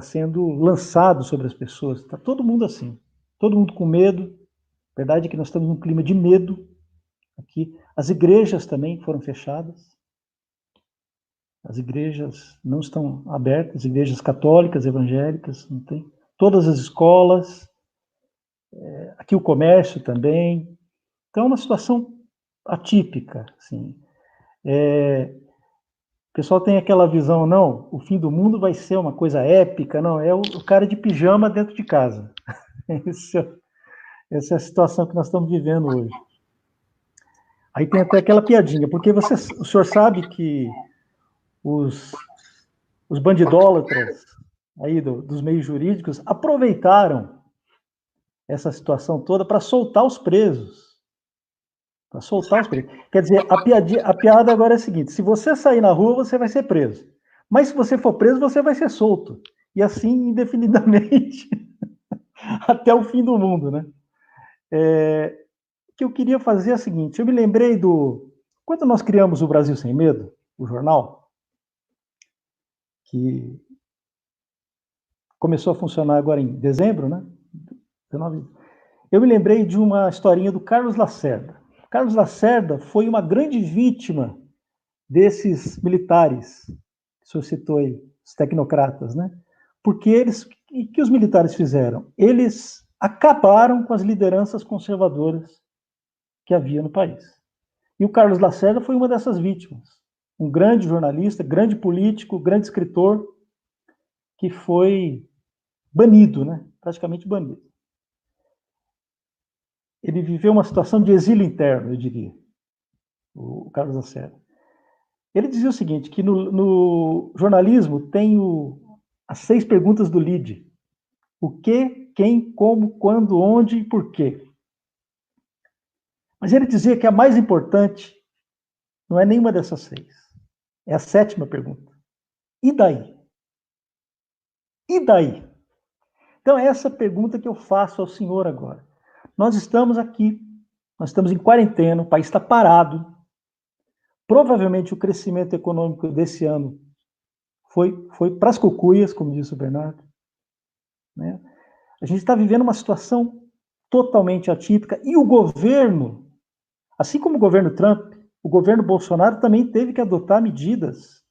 sendo lançado sobre as pessoas. Está todo mundo assim, todo mundo com medo. A verdade é que nós estamos num clima de medo aqui. As igrejas também foram fechadas. As igrejas não estão abertas, igrejas católicas, evangélicas, não tem. Todas as escolas, aqui o comércio também. Então é uma situação atípica, assim. O pessoal tem aquela visão, não, o fim do mundo vai ser uma coisa épica, não, é o cara de pijama dentro de casa. Essa é a situação que nós estamos vivendo hoje. Aí tem até aquela piadinha, porque o senhor sabe que os bandidólatras aí dos meios jurídicos aproveitaram essa situação toda para soltar os presos. Para soltar os presos. Quer dizer, a piada agora é a seguinte: se você sair na rua, você vai ser preso. Mas se você for preso, você vai ser solto. E assim, indefinidamente, até o fim do mundo, né? O que eu queria fazer é o seguinte: eu me lembrei quando nós criamos o Brasil Sem Medo, o jornal, que começou a funcionar agora em dezembro, né? 19. Eu me lembrei de uma historinha do Carlos Lacerda. Carlos Lacerda foi uma grande vítima desses militares, que o senhor citou aí, os tecnocratas, né? Porque o que os militares fizeram? Eles acabaram com as lideranças conservadoras que havia no país. E o Carlos Lacerda foi uma dessas vítimas. Um grande jornalista, grande político, grande escritor, que foi banido, né? Praticamente banido. Ele viveu uma situação de exílio interno, eu diria, o Carlos Lacerda. Ele dizia o seguinte, que no jornalismo tem as 6 perguntas do LEAD. O que, quem, como, quando, onde e por quê. Mas ele dizia que a mais importante não é nenhuma dessas 6. É a 7ª pergunta. E daí? E daí? Então, é essa pergunta que eu faço ao senhor agora. Nós estamos aqui, nós estamos em quarentena, o país está parado. Provavelmente o crescimento econômico desse ano foi para as cucuias, como disse o Bernardo. Né? A gente está vivendo uma situação totalmente atípica e o governo, assim como o governo Trump, o governo Bolsonaro também teve que adotar medidas,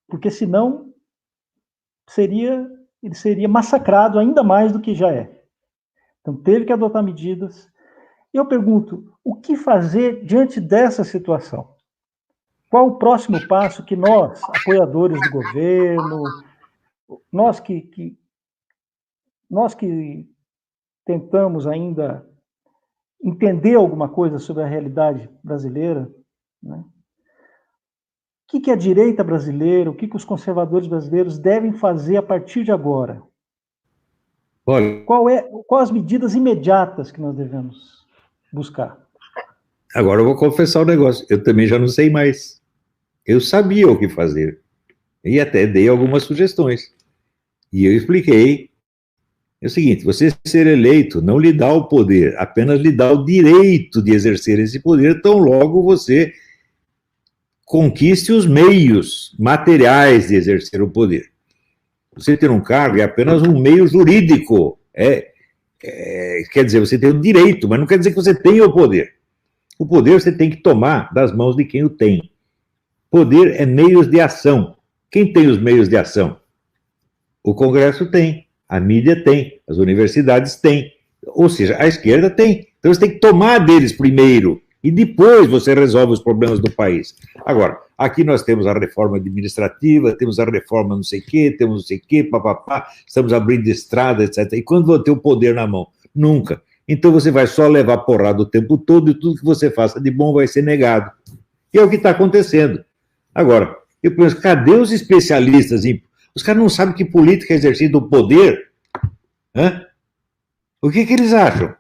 porque senão ele seria massacrado ainda mais do que já é. Então, teve que adotar medidas. E eu pergunto, o que fazer diante dessa situação? Qual o próximo passo que nós, apoiadores do governo, nós que tentamos ainda entender alguma coisa sobre a realidade brasileira, né? O que a direita brasileira, o que os conservadores brasileiros devem fazer a partir de agora? Olha, Quais as medidas imediatas que nós devemos buscar? agora eu vou confessar um negócio. Eu também já não sei mais. Eu sabia o que fazer. E até dei algumas sugestões. E eu expliquei. É o seguinte, você ser eleito não lhe dá o poder, apenas lhe dá o direito de exercer esse poder, tão logo você conquiste os meios materiais de exercer o poder. Você ter um cargo é apenas um meio jurídico. Quer dizer, você tem o direito, mas não quer dizer que você tenha o poder. O poder você tem que tomar das mãos de quem o tem. Poder é meios de ação. Quem tem os meios de ação? O Congresso tem, a mídia tem, as universidades têm, ou seja, a esquerda tem. Então você tem que tomar deles primeiro e depois você resolve os problemas do país. Agora, aqui nós temos a reforma administrativa, temos a reforma não sei o quê, temos não sei o quê, papapá, estamos abrindo estrada, etc. E quando vão ter o poder na mão? Nunca. Então você vai só levar porrada o tempo todo e tudo que você faça de bom vai ser negado. E é o que está acontecendo. Agora, eu penso, cadê os especialistas? Os caras não sabem que política é exercida o poder? Hã? O que eles acham?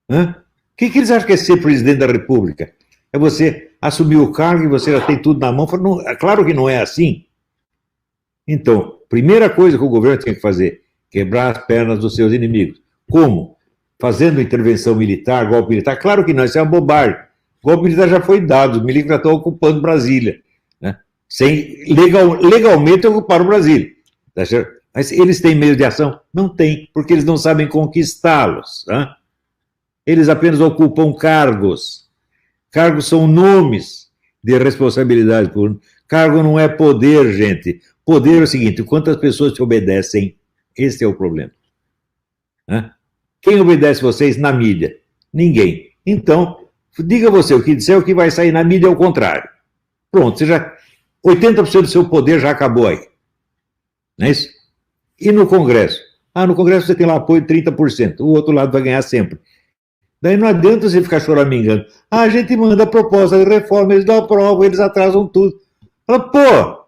Hã? O que eles acham que é ser presidente da República? É você assumir o cargo e você já tem tudo na mão? Não, claro que não é assim. Então, primeira coisa que o governo tem que fazer, quebrar as pernas dos seus inimigos. Como? Fazendo intervenção militar, golpe militar. Claro que não, isso é uma bobagem. O golpe militar já foi dado, os militares já estão ocupando Brasília. Né? Legalmente ocuparam Brasília. Tá certo? Mas eles têm meio de ação? Não têm, porque eles não sabem conquistá-los. Né? Eles apenas ocupam cargos. Cargos são nomes de responsabilidade. Cargo não é poder, gente. Poder é o seguinte, quantas pessoas te obedecem? Esse é o problema. Né? Quem obedece vocês na mídia? Ninguém. Então, Diga você, o que disser, o que vai sair na mídia é o contrário. Pronto, você já 80% do seu poder já acabou aí. Não é isso? E no Congresso? No Congresso você tem lá apoio de 30%, o outro lado vai ganhar sempre. Daí não adianta você ficar choramingando. A gente manda proposta de reforma, eles não aprovam, eles atrasam tudo. Fala, pô,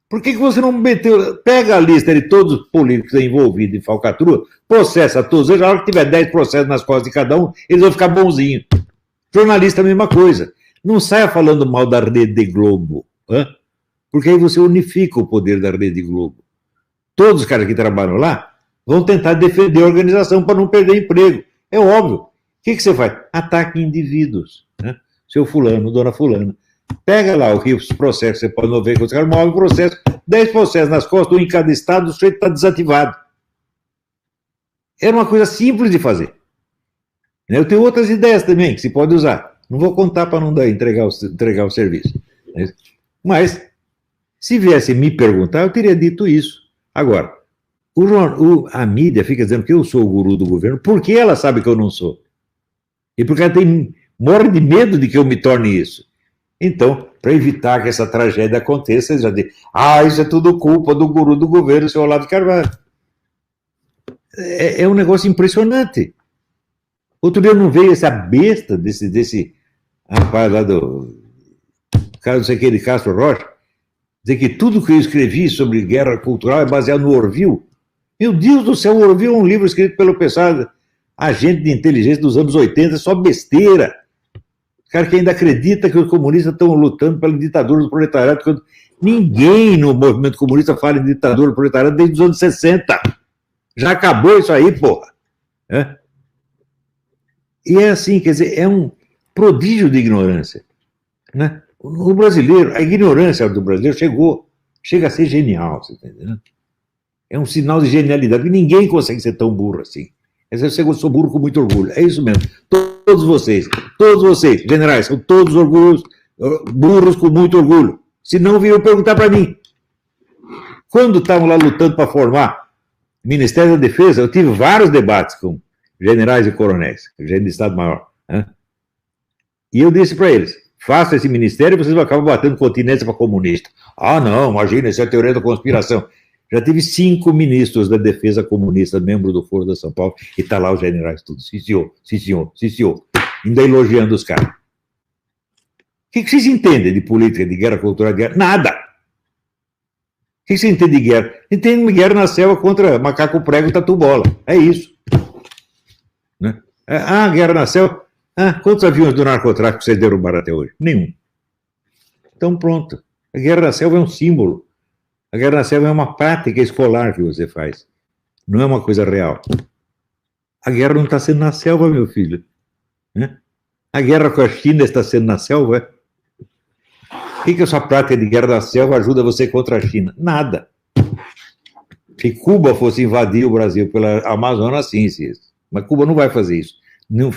por que você não meteu... Pega a lista de todos os políticos envolvidos em falcatrua, processa todos, na hora que tiver 10 processos nas costas de cada um, eles vão ficar bonzinhos. Jornalista, a mesma coisa. Não saia falando mal da Rede Globo, porque aí você unifica o poder da Rede Globo. Todos os caras que trabalham lá vão tentar defender a organização para não perder emprego. É óbvio. O que você faz? Ataque indivíduos. Seu fulano, dona fulana. Pega lá os processos, você pode não ver, os caras movem o processo, 10 processos nas costas, um em cada estado, o sujeito está desativado. Era uma coisa simples de fazer. Eu tenho outras ideias também que se pode usar. Não vou contar para não entregar o serviço. Mas, se viesse me perguntar, eu teria dito isso. Agora, a mídia fica dizendo que eu sou o guru do governo, porque ela sabe que eu não sou. E porque ela morre de medo de que eu me torne isso. Então, para evitar que essa tragédia aconteça, eles já dizem, isso é tudo culpa do guru do governo, seu Olavo de Carvalho. É um negócio impressionante. Outro dia eu não veio essa besta desse rapaz lá do cara não sei o que de Castro Rocha, dizer que tudo que eu escrevi sobre guerra cultural é baseado no Orville. Meu Deus do céu, o Orville é um livro escrito pelo pessoal, agente de inteligência dos anos 80, é só besteira. O cara que ainda acredita que os comunistas estão lutando pela ditadura do proletariado. Ninguém no movimento comunista fala em ditadura do proletariado desde os anos 60. Já acabou isso aí, porra. E é assim, quer dizer, é um prodígio de ignorância. Né? O brasileiro, a ignorância do brasileiro chega a ser genial, você tá entendendo? É um sinal de genialidade, porque ninguém consegue ser tão burro assim. Eu sou burro com muito orgulho, é isso mesmo. Todos vocês, generais, são todos burros com muito orgulho. Se não, viram perguntar para mim. Quando estavam lá lutando para formar o Ministério da Defesa, eu tive vários debates com generais e coronéis, general de Estado-Maior. E eu disse para eles, faça esse ministério e vocês vão acabar batendo continência para comunista. Não, imagina, isso é teoria da conspiração. Já tive 5 ministros da defesa comunista, membro do Foro da São Paulo, e está lá os generais todos. Sim, senhor, sim, senhor, sim, senhor. Ainda elogiando os caras. O que vocês entendem de política, de guerra cultural, de guerra? Nada. O que você entende de guerra? Entende guerra na selva contra macaco prego e tatu-bola. É isso. Né? Guerra na selva. Quantos aviões do narcotráfico vocês derrubaram até hoje? Nenhum. Então pronto. A guerra na selva é um símbolo. A guerra na selva é uma prática escolar que você faz. Não é uma coisa real. A guerra não está sendo na selva, meu filho. A guerra com a China está sendo na selva. O que essa prática de guerra na selva ajuda você contra a China? Nada. Se Cuba fosse invadir o Brasil pela Amazônia, sim. Mas Cuba não vai fazer isso. Não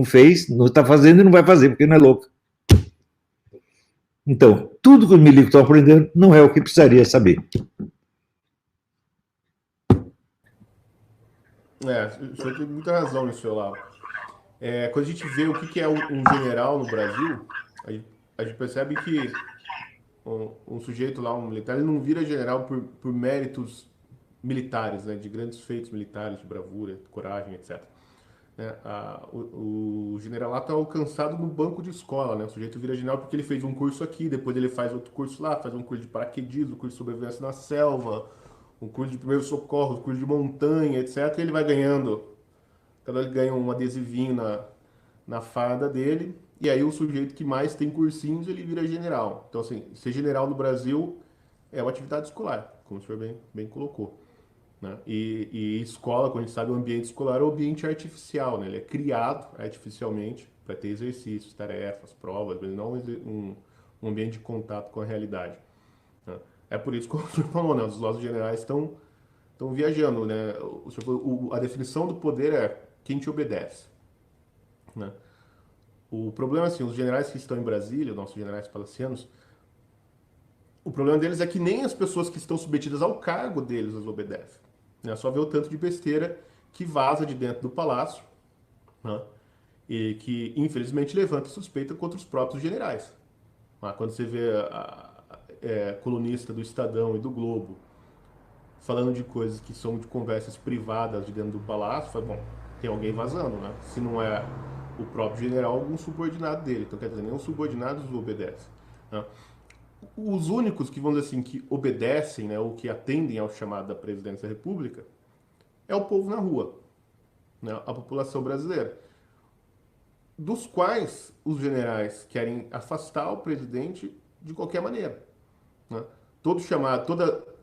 fez, não está fazendo e não vai fazer, porque não é louco. Então, tudo que os milicos estão aprendendo não é o que precisaria saber. O senhor tem muita razão nisso, Olavo. Quando a gente vê o que é um general no Brasil, a gente percebe que um sujeito lá, um militar, ele não vira general por méritos militares, né, de grandes feitos militares, de bravura, de coragem, etc. O generalato é alcançado no banco de escola, né? O sujeito vira general porque ele fez um curso aqui, depois ele faz outro curso lá, faz um curso de paraquedismo, um curso de sobrevivência na selva, um curso de primeiros socorros, um curso de montanha, etc. E ele vai ganhando, cada vez ganha um adesivinho na farda dele, e aí o sujeito que mais tem cursinhos, ele vira general. Então, assim, ser general no Brasil é uma atividade escolar, como o senhor bem colocou. Né? E escola, como a gente sabe, o ambiente escolar é um ambiente artificial, né? Ele é criado artificialmente para ter exercícios, tarefas, provas, mas não um ambiente de contato com a realidade. Né? É por isso que o senhor falou, né? Os nossos generais estão viajando. Né? A definição do poder é quem te obedece. Né? O problema é assim, os generais que estão em Brasília, os nossos generais palacianos, o problema deles é que nem as pessoas que estão submetidas ao cargo deles as obedecem. Só ver o tanto de besteira que vaza de dentro do palácio, né? e que, infelizmente, levanta suspeita contra os próprios generais. Quando você vê colunista do Estadão e do Globo falando de coisas que são de conversas privadas de dentro do palácio, fala, bom, tem alguém vazando, né? Se não é o próprio general, algum subordinado dele. Então, quer dizer, nem os subordinados obedecem, né? Os únicos que, vamos dizer assim, que obedecem, né, ou que atendem ao chamado da presidência da República é o povo na rua, né, a população brasileira, dos quais os generais querem afastar o presidente de qualquer maneira, né? Todo chamado,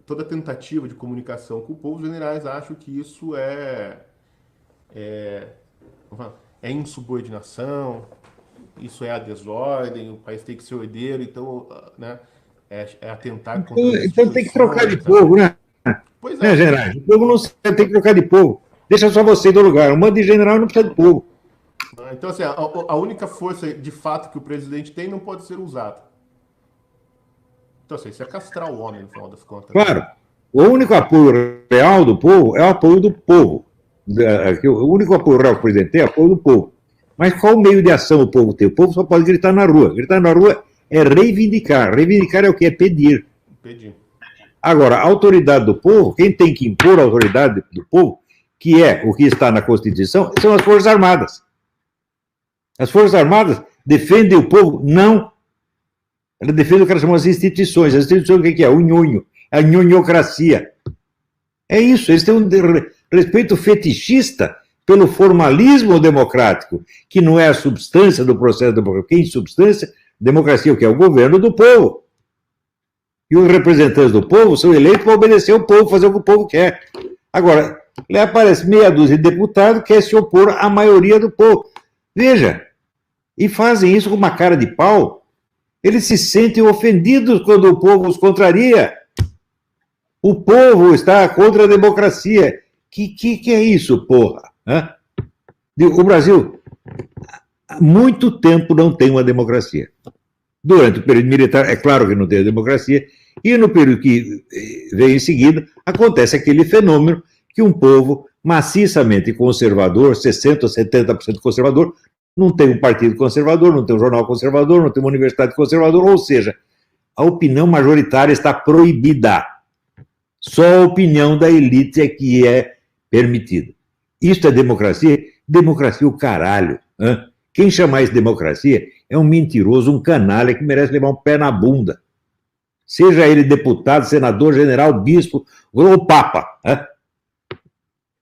toda tentativa de comunicação com o povo, os generais acham que isso é insubordinação, isso é a desordem, o país tem que ser ordeiro, então, né, é atentar contra as Então tem que trocar de instituições, povo, né? Pois Né, é. general? O povo não sabe, tem que trocar de povo. Deixa só você do lugar. Um monte de general não precisa de povo. Então, assim, a única força de fato que o presidente tem não pode ser usada. Então, assim, isso é castrar o homem, no final das contas. Claro, o único apoio real do povo é o apoio do povo. O único apoio real que o presidente tem é o apoio do povo. Mas qual meio de ação o povo tem? O povo só pode gritar na rua. Gritar na rua é reivindicar. Reivindicar é o que? É pedir. Pedir. Agora, a autoridade do povo, quem tem que impor a autoridade do povo, que é o que está na Constituição, são as Forças Armadas. As Forças Armadas defendem o povo? Não. Ela defende o que elas chamam as instituições. As instituições, o que é? O nhonho. A nhonhocracia. É isso. Eles têm um respeito fetichista pelo formalismo democrático, que não é a substância do processo democrático. Em substância, democracia, o que é? O governo do povo. E os representantes do povo são eleitos para obedecer ao povo, fazer o que o povo quer. Agora, lá aparece meia dúzia de deputados que quer se opor à maioria do povo. Veja, e fazem isso com uma cara de pau. Eles se sentem ofendidos quando o povo os contraria. O povo está contra a democracia. Que é isso, porra? O Brasil, há muito tempo não tem uma democracia. Durante o período militar, é claro que não tem a democracia, e no período que vem em seguida, acontece aquele fenômeno que um povo maciçamente conservador, 60% ou 70% conservador, não tem um partido conservador, não tem um jornal conservador, não tem uma universidade conservadora, ou seja, a opinião majoritária está proibida. Só a opinião da elite é que é permitida. Isso é democracia? Democracia o caralho. Quem chama isso de democracia é um mentiroso, um canalha que merece levar um pé na bunda. Seja ele deputado, senador, general, bispo ou papa.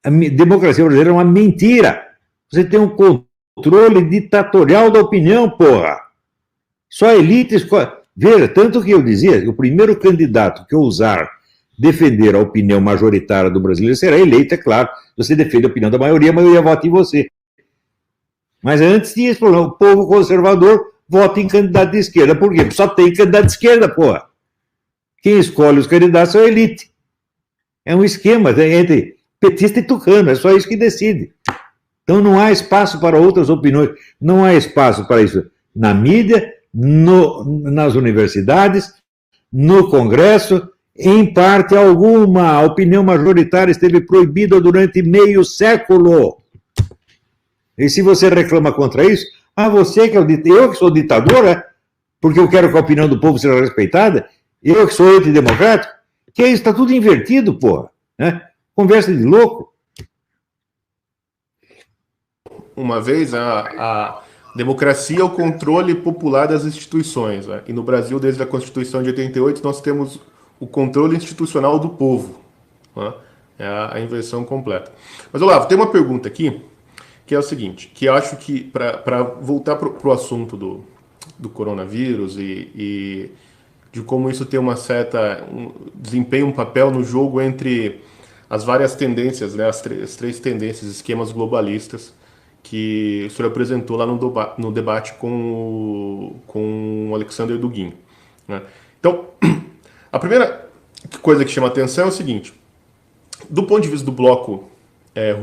A democracia brasileira é uma mentira. Você tem um controle ditatorial da opinião, porra. Só a elite escolhe. Veja, tanto que eu dizia, o primeiro candidato que ousar defender a opinião majoritária do brasileiro será eleito, é claro. Você defende a opinião da maioria, a maioria vota em você. Mas antes tinha esse problema, o povo conservador vota em candidato de esquerda. Por quê? Só tem candidato de esquerda, porra. Quem escolhe os candidatos é a elite. É um esquema entre petista e tucano, é só isso que decide. Então não há espaço para outras opiniões, não há espaço para isso na mídia, nas universidades, no Congresso, em parte alguma. A opinião majoritária esteve proibida durante meio século. E se você reclama contra isso, você que é eu que sou ditador, porque eu quero que a opinião do povo seja respeitada, eu que sou antidemocrático, que é isso, está tudo invertido, porra. Conversa de louco. Uma vez, a democracia é o controle popular das instituições. E no Brasil, desde a Constituição de 88, nós temos o controle institucional do povo. É a inversão completa. Mas, Olavo, tem uma pergunta aqui, que é o seguinte, que eu acho que, para voltar para o assunto do coronavírus e de como isso tem uma certa... desempenha um papel no jogo entre as várias tendências, né, as três tendências, esquemas globalistas, que o senhor apresentou lá no debate com o Alexander Dugin. Então, a primeira coisa que chama atenção é o seguinte, do ponto de vista do bloco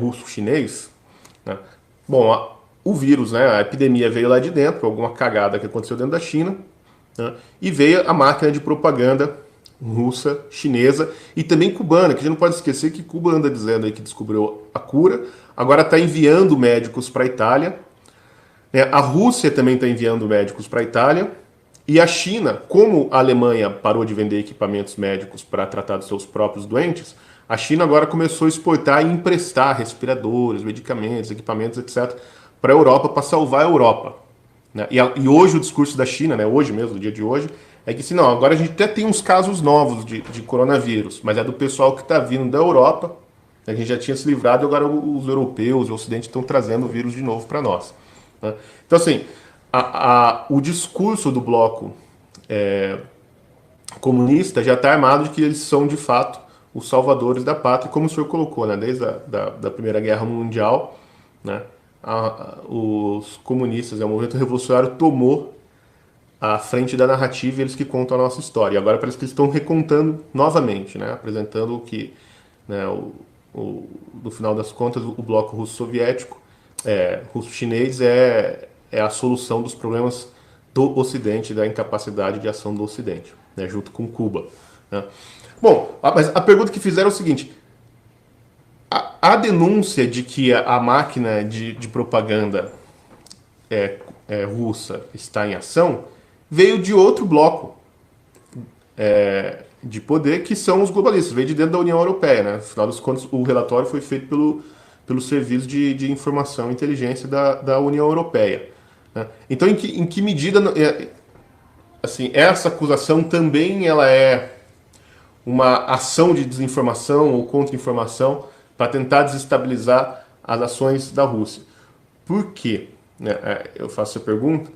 russo-chinês, bom, o vírus, a epidemia veio lá de dentro, alguma cagada que aconteceu dentro da China, e veio a máquina de propaganda russa, chinesa e também cubana, que a gente não pode esquecer que Cuba anda dizendo aí que descobriu a cura, agora está enviando médicos para a Itália A Rússia também está enviando médicos para a Itália. E a China, como a Alemanha parou de vender equipamentos médicos para tratar dos seus próprios doentes, a China agora começou a exportar e emprestar respiradores, medicamentos, equipamentos, etc., para a Europa, para salvar a Europa. Né? E hoje o discurso da China, né, hoje mesmo, no dia de hoje, é que, assim, não, agora a gente até tem uns casos novos de coronavírus, mas é do pessoal que está vindo da Europa, a gente já tinha se livrado, e agora os europeus e o Ocidente estão trazendo o vírus de novo para nós. Né? Então, assim, o discurso do bloco comunista já está armado de que eles são, de fato, os salvadores da pátria, como o senhor colocou, né? Desde da Primeira Guerra Mundial, né? Os comunistas, o movimento revolucionário tomou a frente da narrativa, eles que contam a nossa história. E agora parece que eles estão recontando novamente, né? Apresentando o que, né, no final das contas, o bloco russo-soviético, russo-chinês é a solução dos problemas do Ocidente, da incapacidade de ação do Ocidente, né, junto com Cuba. Né? Bom, mas a pergunta que fizeram é o seguinte: a denúncia de que a máquina de propaganda russa está em ação veio de outro bloco de poder, que são os globalistas, veio de dentro da União Europeia. Né? Afinal das contas, o relatório foi feito pelo Serviço de Informação e Inteligência da União Europeia. Né? Então, em que medida assim, essa acusação também ela é uma ação de desinformação ou contra-informação para tentar desestabilizar as ações da Rússia? Por quê? Eu faço essa pergunta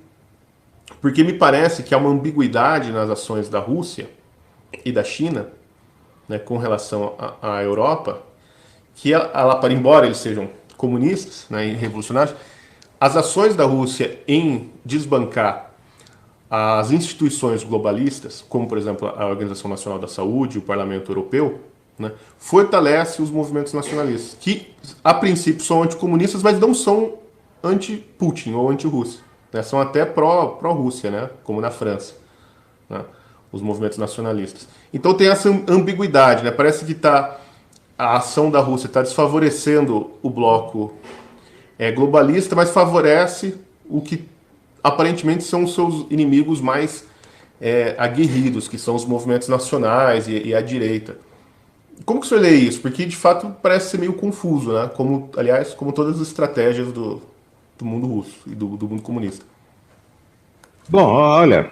porque me parece que há uma ambiguidade nas ações da Rússia e da China, né, com relação à Europa, que ela, embora eles sejam comunistas, né, e revolucionários, as ações da Rússia em desbancar as instituições globalistas, como, por exemplo, a Organização Nacional da Saúde, o Parlamento Europeu, né, fortalece os movimentos nacionalistas, que, a princípio, são anticomunistas, mas não são anti-Putin ou anti-Rússia. Né, são até pró-Rússia, né, como na França, né, os movimentos nacionalistas. Então tem essa ambiguidade. Né, parece que a ação da Rússia está desfavorecendo o bloco globalista, mas favorece o que aparentemente são os seus inimigos mais aguerridos, que são os movimentos nacionais e a direita. Como que o senhor lê isso? Porque, de fato, parece ser meio confuso, né? Aliás, como todas as estratégias do mundo russo e do mundo comunista. Bom, olha,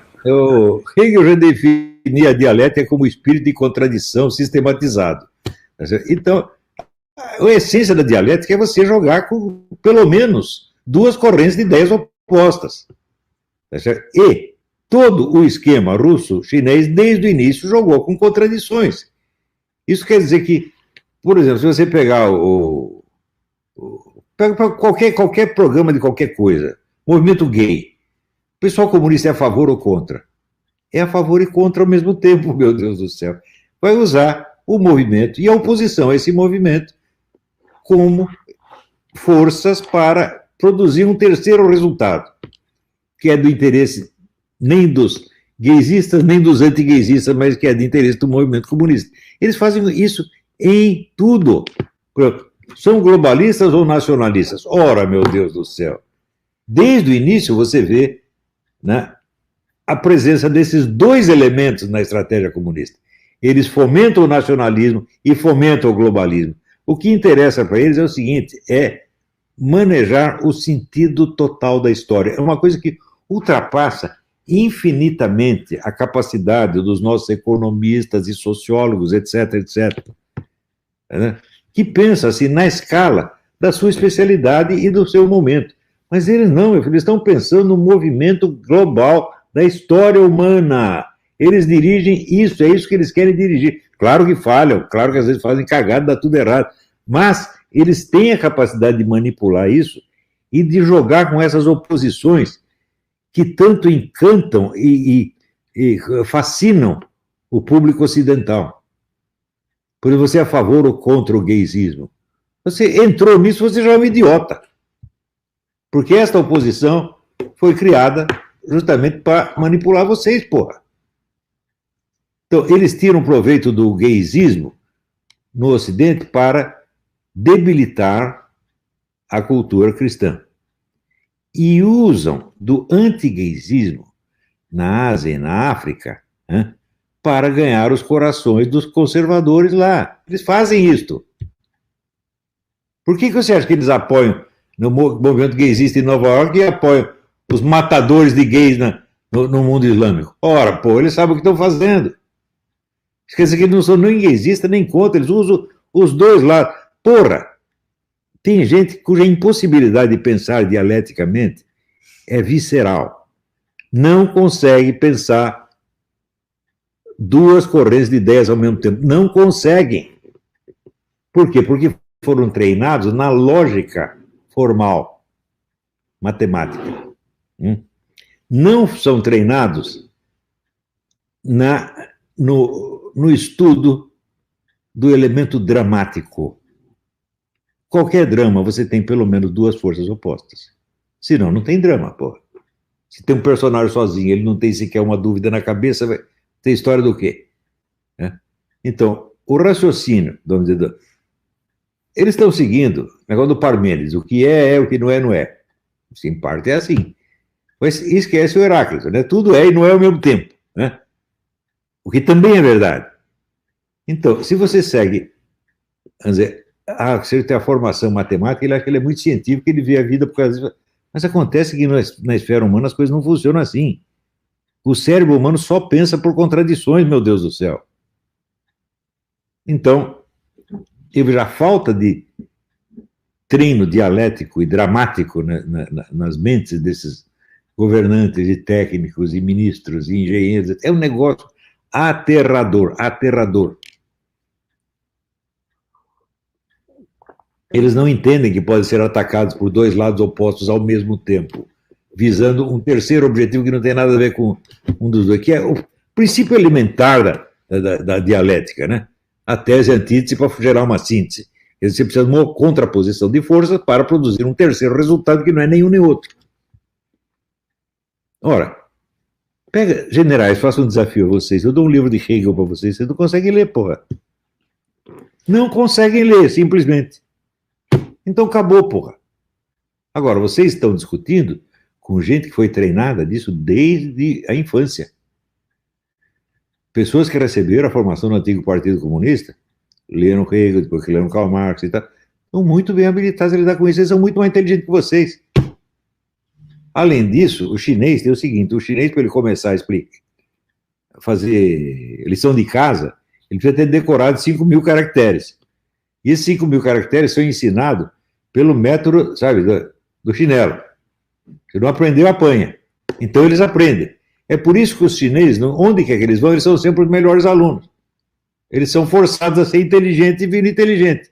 Hegel já definia a dialética como espírito de contradição sistematizado. Então, a essência da dialética é você jogar com, pelo menos, duas correntes de ideias opostas. E todo o esquema russo-chinês, desde o início, jogou com contradições. Isso quer dizer que, por exemplo, se você pegar pega qualquer programa de qualquer coisa, movimento gay, o pessoal comunista é a favor ou contra? É a favor e contra ao mesmo tempo, meu Deus do céu. Vai usar o movimento e a oposição a esse movimento como forças para produzir um terceiro resultado, que é do interesse nem dos gaysistas, nem dos anti-gaysistas, mas que é de interesse do movimento comunista. Eles fazem isso em tudo. São globalistas ou nacionalistas? Ora, meu Deus do céu. Desde o início você vê, né, a presença desses dois elementos na estratégia comunista. Eles fomentam o nacionalismo e fomentam o globalismo. O que interessa para eles é o seguinte, é manejar o sentido total da história. É uma coisa que ultrapassa infinitamente a capacidade dos nossos economistas e sociólogos, etc., etc., né? Que pensa assim na escala da sua especialidade e do seu momento. Mas eles não, eles estão pensando no movimento global da história humana. Eles dirigem isso, é isso que eles querem dirigir. Claro que falham, claro que às vezes fazem cagada, dá tudo errado, mas eles têm a capacidade de manipular isso e de jogar com essas oposições que tanto encantam e fascinam o público ocidental. Por exemplo, você é a favor ou contra o gaysismo? Você entrou nisso, você já é um idiota. Porque esta oposição foi criada justamente para manipular vocês, porra. Então, eles tiram proveito do gaysismo no Ocidente para debilitar a cultura cristã. e usam do anti-gaysismo na Ásia e na África, né, para ganhar os corações dos conservadores lá. Eles fazem isto. Por que você acha que eles apoiam no movimento gaysista em Nova York e apoiam os matadores de gays no mundo islâmico? Ora, pô, eles sabem o que estão fazendo. Quer dizer que eles não são nem gaysistas nem contra, eles usam os dois lados. Porra! Tem gente cuja impossibilidade de pensar dialeticamente é visceral. Não consegue pensar duas correntes de ideias ao mesmo tempo. Não conseguem. Por quê? Porque foram treinados na lógica formal, matemática. Não são treinados no estudo do elemento dramático. Qualquer drama, você tem pelo menos duas forças opostas. Senão, não tem drama, pô. Se tem um personagem sozinho, ele não tem sequer uma dúvida na cabeça, tem história do quê? Então, o raciocínio, vamos dizer, eles estão seguindo o negócio do Parmênides, o que é, o que não é, não é. Em parte é assim. Mas esquece o Heráclito, né? Tudo é e não é ao mesmo tempo, né? O que também é verdade. Então, se você segue, vamos dizer, se ele tem a formação matemática, ele acha que ele é muito científico, ele vê a vida por causa disso. Mas acontece que na esfera humana as coisas não funcionam assim. O cérebro humano só pensa por contradições, meu Deus do céu. Então, a falta de treino dialético e dramático nas mentes desses governantes e técnicos e ministros e engenheiros é um negócio aterrador, aterrador. Eles não entendem que podem ser atacados por dois lados opostos ao mesmo tempo, visando um terceiro objetivo que não tem nada a ver com um dos dois, que é o princípio elementar da dialética, né? A tese e a antítese para gerar uma síntese. Você precisa de uma contraposição de forças para produzir um terceiro resultado que não é nenhum nem outro. Ora, pega, generais, faça um desafio a vocês. Eu dou um livro de Hegel para vocês não conseguem ler, porra. Não conseguem ler, simplesmente. Então acabou, porra. Agora, vocês estão discutindo com gente que foi treinada disso desde a infância. Pessoas que receberam a formação no antigo Partido Comunista, leram Hegel, depois que leram Karl Marx e tal, estão muito bem habilitados a lidar com isso, eles são muito mais inteligentes que vocês. Além disso, o chinês tem o seguinte, o chinês, para ele começar a fazer lição de casa, ele precisa ter decorado 5.000 caracteres. E esses 5.000 caracteres são ensinados pelo método, sabe, do chinelo. Se não aprendeu, apanha. Então eles aprendem. É por isso que os chineses, onde quer que eles vão, eles são sempre os melhores alunos. Eles são forçados a ser inteligentes e viram inteligente.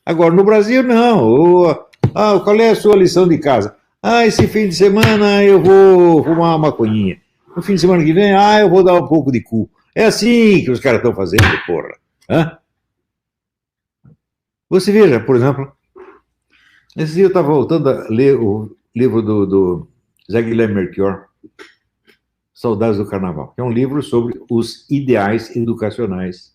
Agora, no Brasil, não. Qual é a sua lição de casa? Esse fim de semana eu vou fumar uma maconhinha. No fim de semana que vem, eu vou dar um pouco de cu. É assim que os caras estão fazendo, porra. Você veja, por exemplo, esse dia eu estava voltando a ler o livro do Zé Guilherme Melchior, Saudades do Carnaval, que é um livro sobre os ideais educacionais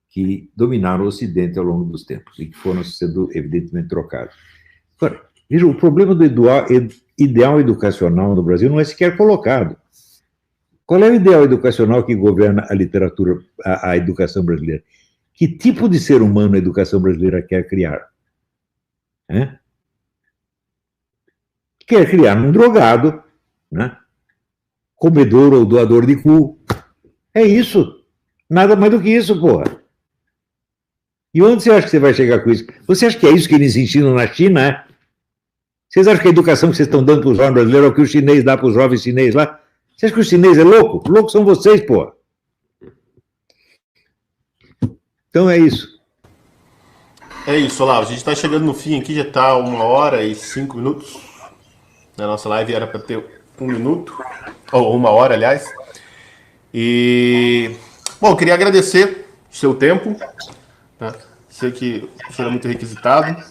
que dominaram o Ocidente ao longo dos tempos e que foram sendo, evidentemente, trocados. Agora, veja, o problema do ideal educacional no Brasil não é sequer colocado. Qual é o ideal educacional que governa a literatura, a educação brasileira? Que tipo de ser humano a educação brasileira quer criar? Quer criar um drogado, né? Comedor ou doador de cu. É isso. Nada mais do que isso, porra. E onde você acha que você vai chegar com isso? Você acha que é isso que eles ensinam na China? Vocês acham que a educação que vocês estão dando para os jovens brasileiros é o que o chinês dá para os jovens chineses lá? Você acha que o chinês é louco? Loucos são vocês, porra. Então é isso. É isso, Olavo. A gente está chegando no fim aqui, já está 1h05. A nossa live era para ter 1 minuto, ou 1 hora, aliás. E, bom, eu queria agradecer o seu tempo. Tá? Sei que será muito requisitado.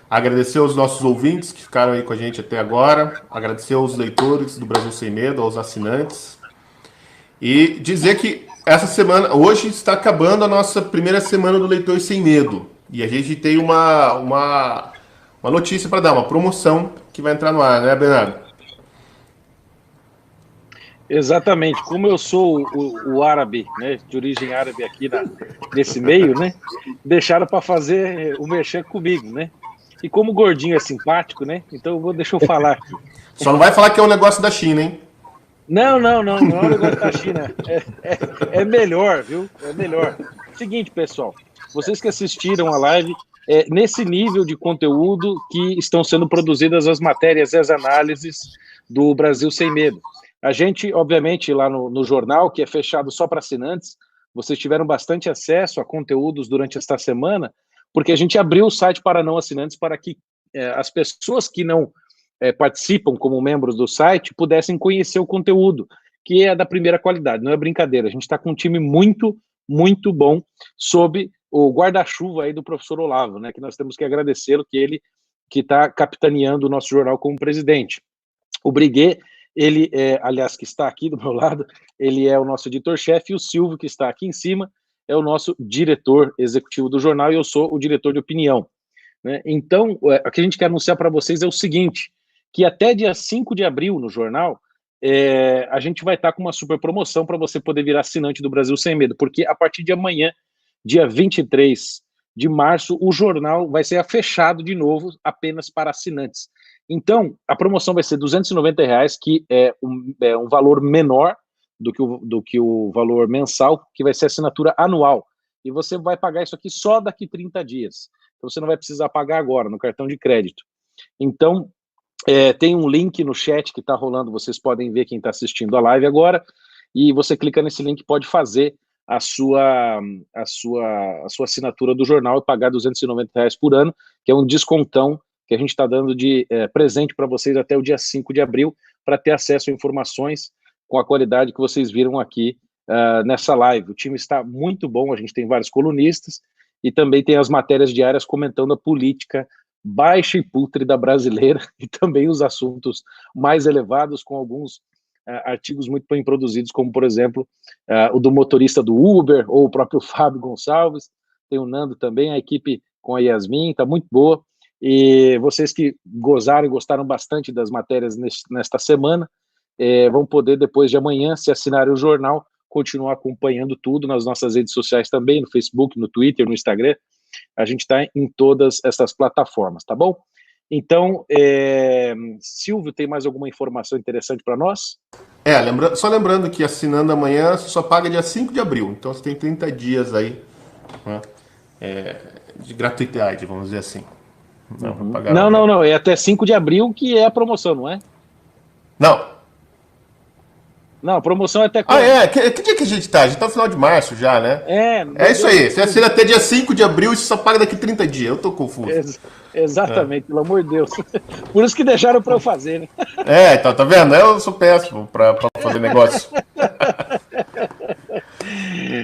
Agradecer aos nossos ouvintes que ficaram aí com a gente até agora. Agradecer aos leitores do Brasil Sem Medo, aos assinantes. E dizer que essa semana, hoje está acabando a nossa primeira semana do Leitor Sem Medo. E a gente tem uma uma notícia para dar, uma promoção que vai entrar no ar, né, Bernardo? Exatamente. Como eu sou o árabe, né, de origem árabe aqui nesse meio, né, deixaram para fazer o merchan comigo, né? E como o gordinho é simpático, né? Então deixa eu falar aqui. Só não vai falar que é um negócio da China, hein? Não é um negócio da China. É melhor, viu? É melhor. Seguinte, pessoal, vocês que assistiram a live, nesse nível de conteúdo que estão sendo produzidas as matérias e as análises do Brasil Sem Medo. A gente, obviamente, lá no jornal, que é fechado só para assinantes, vocês tiveram bastante acesso a conteúdos durante esta semana, porque a gente abriu o site para não assinantes para que as pessoas que não participam como membros do site pudessem conhecer o conteúdo, que é da primeira qualidade, não é brincadeira. A gente está com um time muito, muito bom sob o guarda-chuva aí do professor Olavo, né, que nós temos que agradecê-lo, que ele que está capitaneando o nosso jornal como presidente. O Briguet, ele, aliás, que está aqui do meu lado, ele é o nosso editor-chefe, e o Silvio, que está aqui em cima, é o nosso diretor executivo do jornal, e eu sou o diretor de opinião. Né? Então, o que a gente quer anunciar para vocês é o seguinte, que até dia 5 de abril, no jornal, a gente vai estar com uma super promoção para você poder virar assinante do Brasil Sem Medo, porque a partir de amanhã, dia 23 de março, o jornal vai ser fechado de novo apenas para assinantes. Então, a promoção vai ser R$290, que é um valor menor do que o valor mensal, que vai ser assinatura anual. E você vai pagar isso aqui só daqui 30 dias. Então, você não vai precisar pagar agora, no cartão de crédito. Então, tem um link no chat que está rolando, vocês podem ver quem está assistindo a live agora, e você clica nesse link e pode fazer a sua assinatura do jornal e pagar R$290 por ano, que é um descontão que a gente está dando de presente para vocês até o dia 5 de abril, para ter acesso a informações com a qualidade que vocês viram aqui nessa live. O time está muito bom, a gente tem vários colunistas, e também tem as matérias diárias comentando a política baixa e pútrida brasileira, e também os assuntos mais elevados, com alguns artigos muito bem produzidos, como, por exemplo, o do motorista do Uber, ou o próprio Fábio Gonçalves, tem o Nando também, a equipe com a Yasmin, está muito boa, e vocês que gozaram e gostaram bastante das matérias nesta semana, vão poder, depois de amanhã, se assinarem o jornal, continuar acompanhando tudo nas nossas redes sociais também, no Facebook, no Twitter, no Instagram. A gente está em todas essas plataformas, tá bom? Então, Silvio, tem mais alguma informação interessante para nós? Só lembrando que assinando amanhã, você só paga dia 5 de abril. Então, você tem 30 dias aí, né, de gratuidade, vamos dizer assim. Não. É até 5 de abril que é a promoção, não é? Não, a promoção é até quando? Que dia que a gente tá? A gente tá no final de março já, né? É isso aí. Você assina até dia 5 de abril e você só paga daqui 30 dias. Eu tô confuso. Exatamente, pelo amor de Deus. Por isso que deixaram para eu fazer, né? Então, tá vendo? Eu sou péssimo pra fazer negócio.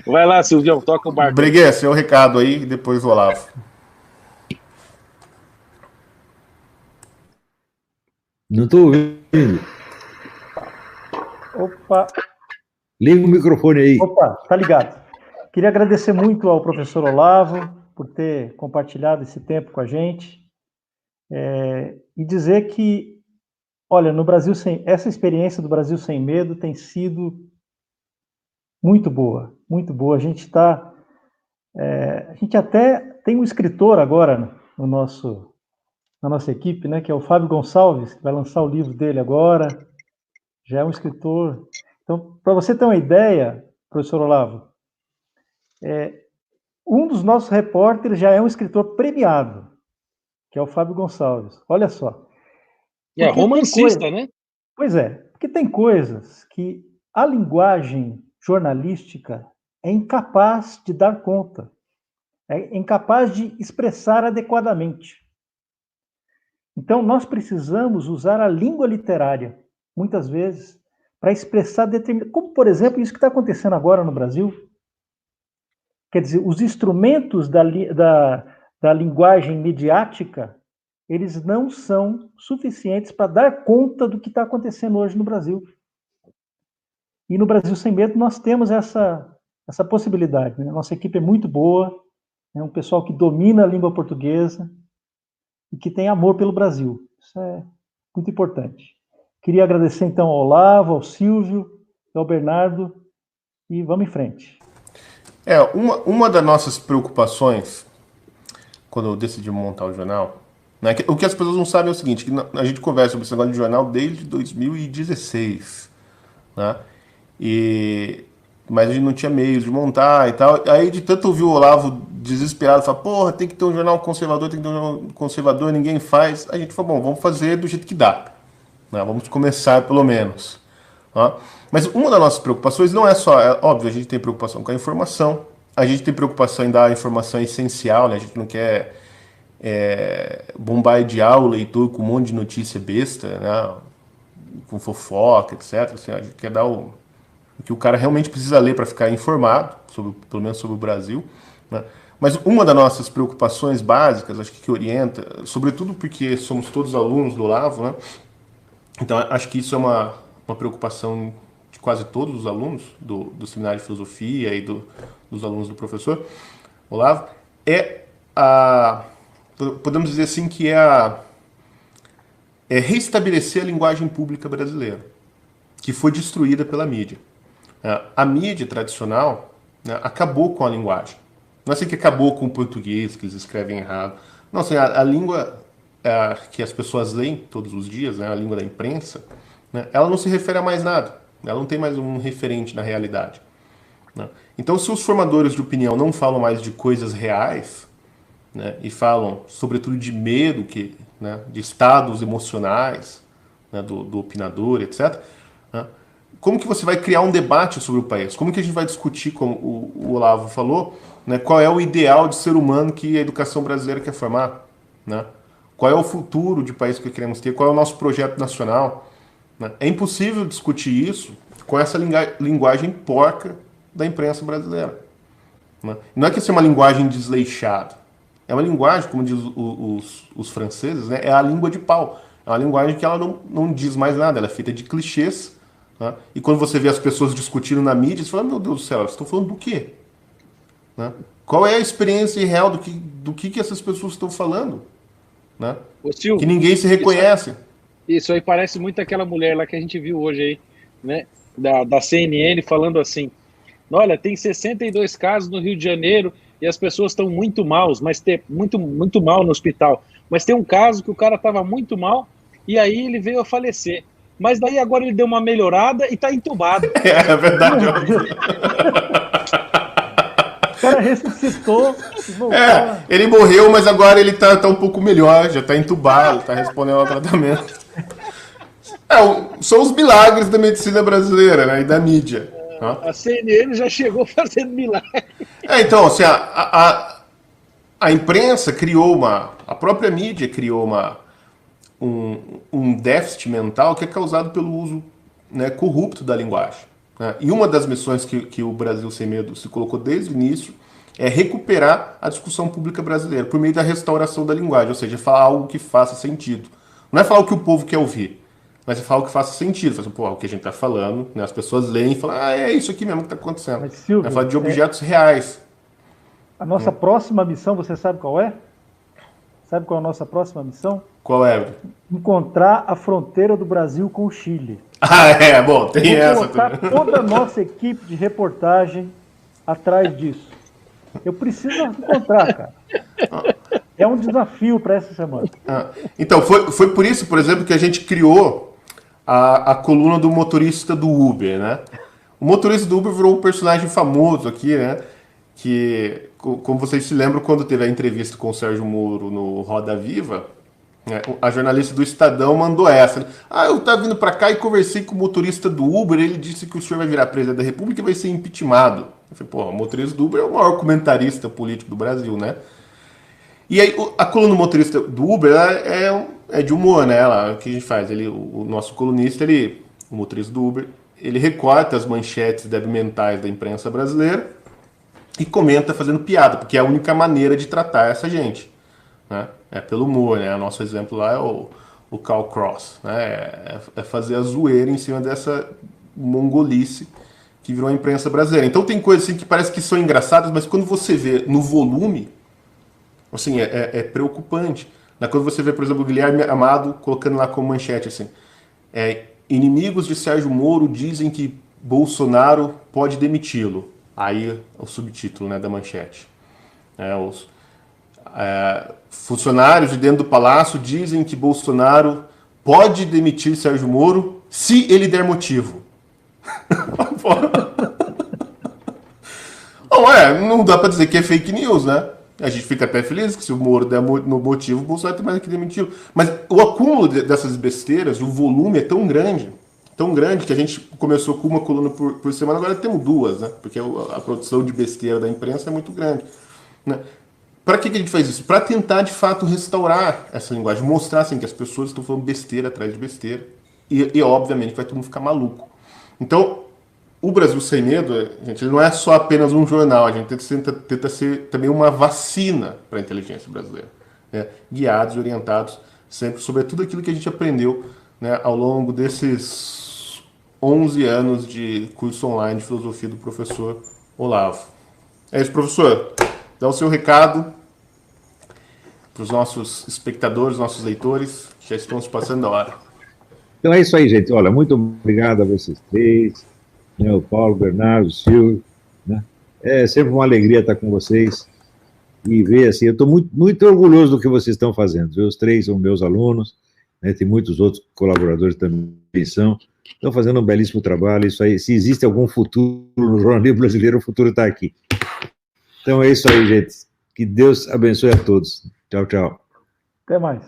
Vai lá, Silvião, toca o barco. Briguet, seu recado aí e depois o Olavo. Não estou ouvindo. Opa! Liga o microfone aí. Opa, tá ligado. Queria agradecer muito ao professor Olavo por ter compartilhado esse tempo com a gente e dizer que, olha, no Brasil essa experiência do Brasil Sem Medo tem sido muito boa, muito boa. A gente até tem um escritor agora na nossa equipe, né, que é o Fábio Gonçalves, que vai lançar o livro dele agora. Já é um escritor. Então, para você ter uma ideia, professor Olavo, um dos nossos repórteres já é um escritor premiado, que é o Fábio Gonçalves. Olha só. É romancista, né? Pois é, porque tem coisas que a linguagem jornalística é incapaz de dar conta, é incapaz de expressar adequadamente. Então, nós precisamos usar a língua literária, muitas vezes, para expressar determinadas... Como, por exemplo, isso que está acontecendo agora no Brasil. Quer dizer, os instrumentos da linguagem midiática, eles não são suficientes para dar conta do que está acontecendo hoje no Brasil. E no Brasil Sem Medo nós temos essa possibilidade. Né? Nossa equipe é muito boa, é um pessoal que domina a língua portuguesa, e que tem amor pelo Brasil. Isso é muito importante. Queria agradecer, então, ao Olavo, ao Silvio, ao Bernardo, e vamos em frente. Uma das nossas preocupações, quando eu decidi montar o jornal, né, o que as pessoas não sabem é o seguinte, que a gente conversa sobre esse negócio de jornal desde 2016, né? Mas a gente não tinha meios de montar e tal. Aí de tanto ouvir o Olavo desesperado, falar, porra, tem que ter um jornal conservador, tem que ter um jornal conservador, ninguém faz. A gente falou, bom, vamos fazer do jeito que dá, né? Vamos começar pelo menos. Tá? Mas uma das nossas preocupações não é só, óbvio, a gente tem preocupação com a informação, a gente tem preocupação em dar a informação essencial, né? A gente não quer bombardear o leitor com um monte de notícia besta, né? Com fofoca, etc. Assim, a gente quer dar o que o cara realmente precisa ler para ficar informado, pelo menos sobre o Brasil, né? Mas uma das nossas preocupações básicas, acho que orienta, sobretudo porque somos todos alunos do Olavo, né? Então acho que isso é uma preocupação de quase todos os alunos do Seminário de Filosofia e dos alunos do professor Olavo, podemos dizer assim, que é reestabelecer a linguagem pública brasileira, que foi destruída pela mídia. A mídia tradicional, né, acabou com a linguagem. Não é assim que acabou com o português, que eles escrevem errado. Não, assim, a língua que as pessoas leem todos os dias, né, a língua da imprensa, né, ela não se refere a mais nada. Ela não tem mais um referente na realidade, né? Então, se os formadores de opinião não falam mais de coisas reais, né, e falam, sobretudo, de medo, né, de estados emocionais, né, do opinador, etc., né, como que você vai criar um debate sobre o país? Como que a gente vai discutir, como o Olavo falou, né, qual é o ideal de ser humano que a educação brasileira quer formar? Né? Qual é o futuro de país que queremos ter? Qual é o nosso projeto nacional? Né? É impossível discutir isso com essa linguagem porca da imprensa brasileira. Né? Não é que isso é uma linguagem desleixada. É uma linguagem, como diz os franceses, né, é a língua de pau. É uma linguagem que ela não diz mais nada, ela é feita de clichês. Né? E quando você vê as pessoas discutindo na mídia, você fala, meu Deus do céu, elas estão falando do quê? Né? Qual é a experiência real do que essas pessoas estão falando? Né? Ô, Silvio, que ninguém se reconhece. Isso aí parece muito aquela mulher lá que a gente viu hoje aí, né? Da CNN, falando assim, olha, tem 62 casos no Rio de Janeiro e as pessoas estão muito maus, mas tem muito mal no hospital. Mas tem um caso que o cara estava muito mal e aí ele veio a falecer. Mas daí agora ele deu uma melhorada e está entubado. É verdade. O cara ressuscitou. Ele morreu, mas agora ele tá um pouco melhor, já tá entubado, tá respondendo ao tratamento. São os milagres da medicina brasileira, né, e da mídia. A CNN já chegou fazendo milagre. Então, assim, a imprensa criou a própria mídia criou um déficit mental que é causado pelo uso, né, corrupto da linguagem. Né? E uma das missões que o Brasil Sem Medo se colocou desde o início é recuperar a discussão pública brasileira por meio da restauração da linguagem, ou seja, falar algo que faça sentido. Não é falar o que o povo quer ouvir, mas é falar o que faça sentido. Fala assim, pô, o que a gente está falando, né? As pessoas leem e falam, é isso aqui mesmo que está acontecendo. Mas, Silvio, é falar de objetos reais. A nossa próxima missão, você sabe qual é? Sabe qual é a nossa próxima missão? Qual é? Encontrar a fronteira do Brasil com o Chile. Bom, tem essa também. Toda a nossa equipe de reportagem atrás disso. Eu preciso encontrar, cara. É um desafio para essa semana. Então, foi por isso, por exemplo, que a gente criou a coluna do motorista do Uber, né? O motorista do Uber virou um personagem famoso aqui, né? Que, como vocês se lembram, quando teve a entrevista com o Sérgio Moro no Roda Viva, né, a jornalista do Estadão mandou essa. Né? Eu estava vindo para cá e conversei com o motorista do Uber, ele disse que o senhor vai virar presidente da República e vai ser impeachmentado. Eu falei, pô, o motorista do Uber é o maior comentarista político do Brasil, né? E aí, a coluna do motorista do Uber é de humor, né? O que a gente faz? O nosso colunista, o motorista do Uber, ele recorta as manchetes detrimentais da imprensa brasileira e comenta fazendo piada, porque é a única maneira de tratar essa gente, né? É pelo humor, né? O nosso exemplo lá é o Karl Cross, né? É fazer a zoeira em cima dessa mongolice que virou a imprensa brasileira. Então tem coisas assim que parece que são engraçadas, mas quando você vê no volume, assim, é preocupante. Quando você vê, por exemplo, o Guilherme Amado colocando lá como manchete assim, inimigos de Sérgio Moro dizem que Bolsonaro pode demiti-lo. Aí o subtítulo, né, da manchete. Os funcionários de dentro do palácio dizem que Bolsonaro pode demitir Sérgio Moro se ele der motivo. Não dá pra dizer que é fake news, né? A gente fica até feliz que se o Moro der no motivo, o Bolsonaro tem mais que demitir. Mas o acúmulo dessas besteiras, o volume é tão grande que a gente começou com uma coluna por semana, agora temos duas, né? Porque a produção de besteira da imprensa é muito grande. Né? Para que a gente faz isso? Para tentar, de fato, restaurar essa linguagem, mostrar assim, que as pessoas estão falando besteira atrás de besteira. E obviamente, vai todo mundo ficar maluco. Então, o Brasil Sem Medo, gente, ele não é só apenas um jornal, a gente tenta ser também uma vacina para a inteligência brasileira. Né? Guiados, orientados, sempre sobre tudo aquilo que a gente aprendeu, né, ao longo desses 11 anos de curso online de filosofia do professor Olavo. É isso, professor. Dá o seu recado para os nossos espectadores, nossos leitores, que já estão se passando da hora. Então é isso aí, gente. Olha, muito obrigado a vocês três, né, o Paulo, o Bernardo, o Silvio. Né? É sempre uma alegria estar com vocês e ver, assim, eu estou muito orgulhoso do que vocês estão fazendo. Os três são meus alunos, né, tem muitos outros colaboradores também estão fazendo um belíssimo trabalho. Isso aí, se existe algum futuro no jornalismo brasileiro, o futuro está aqui. Então é isso aí, gente. Que Deus abençoe a todos. Tchau, tchau. Até mais.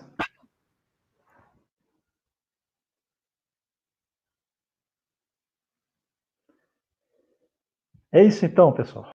É isso então, pessoal.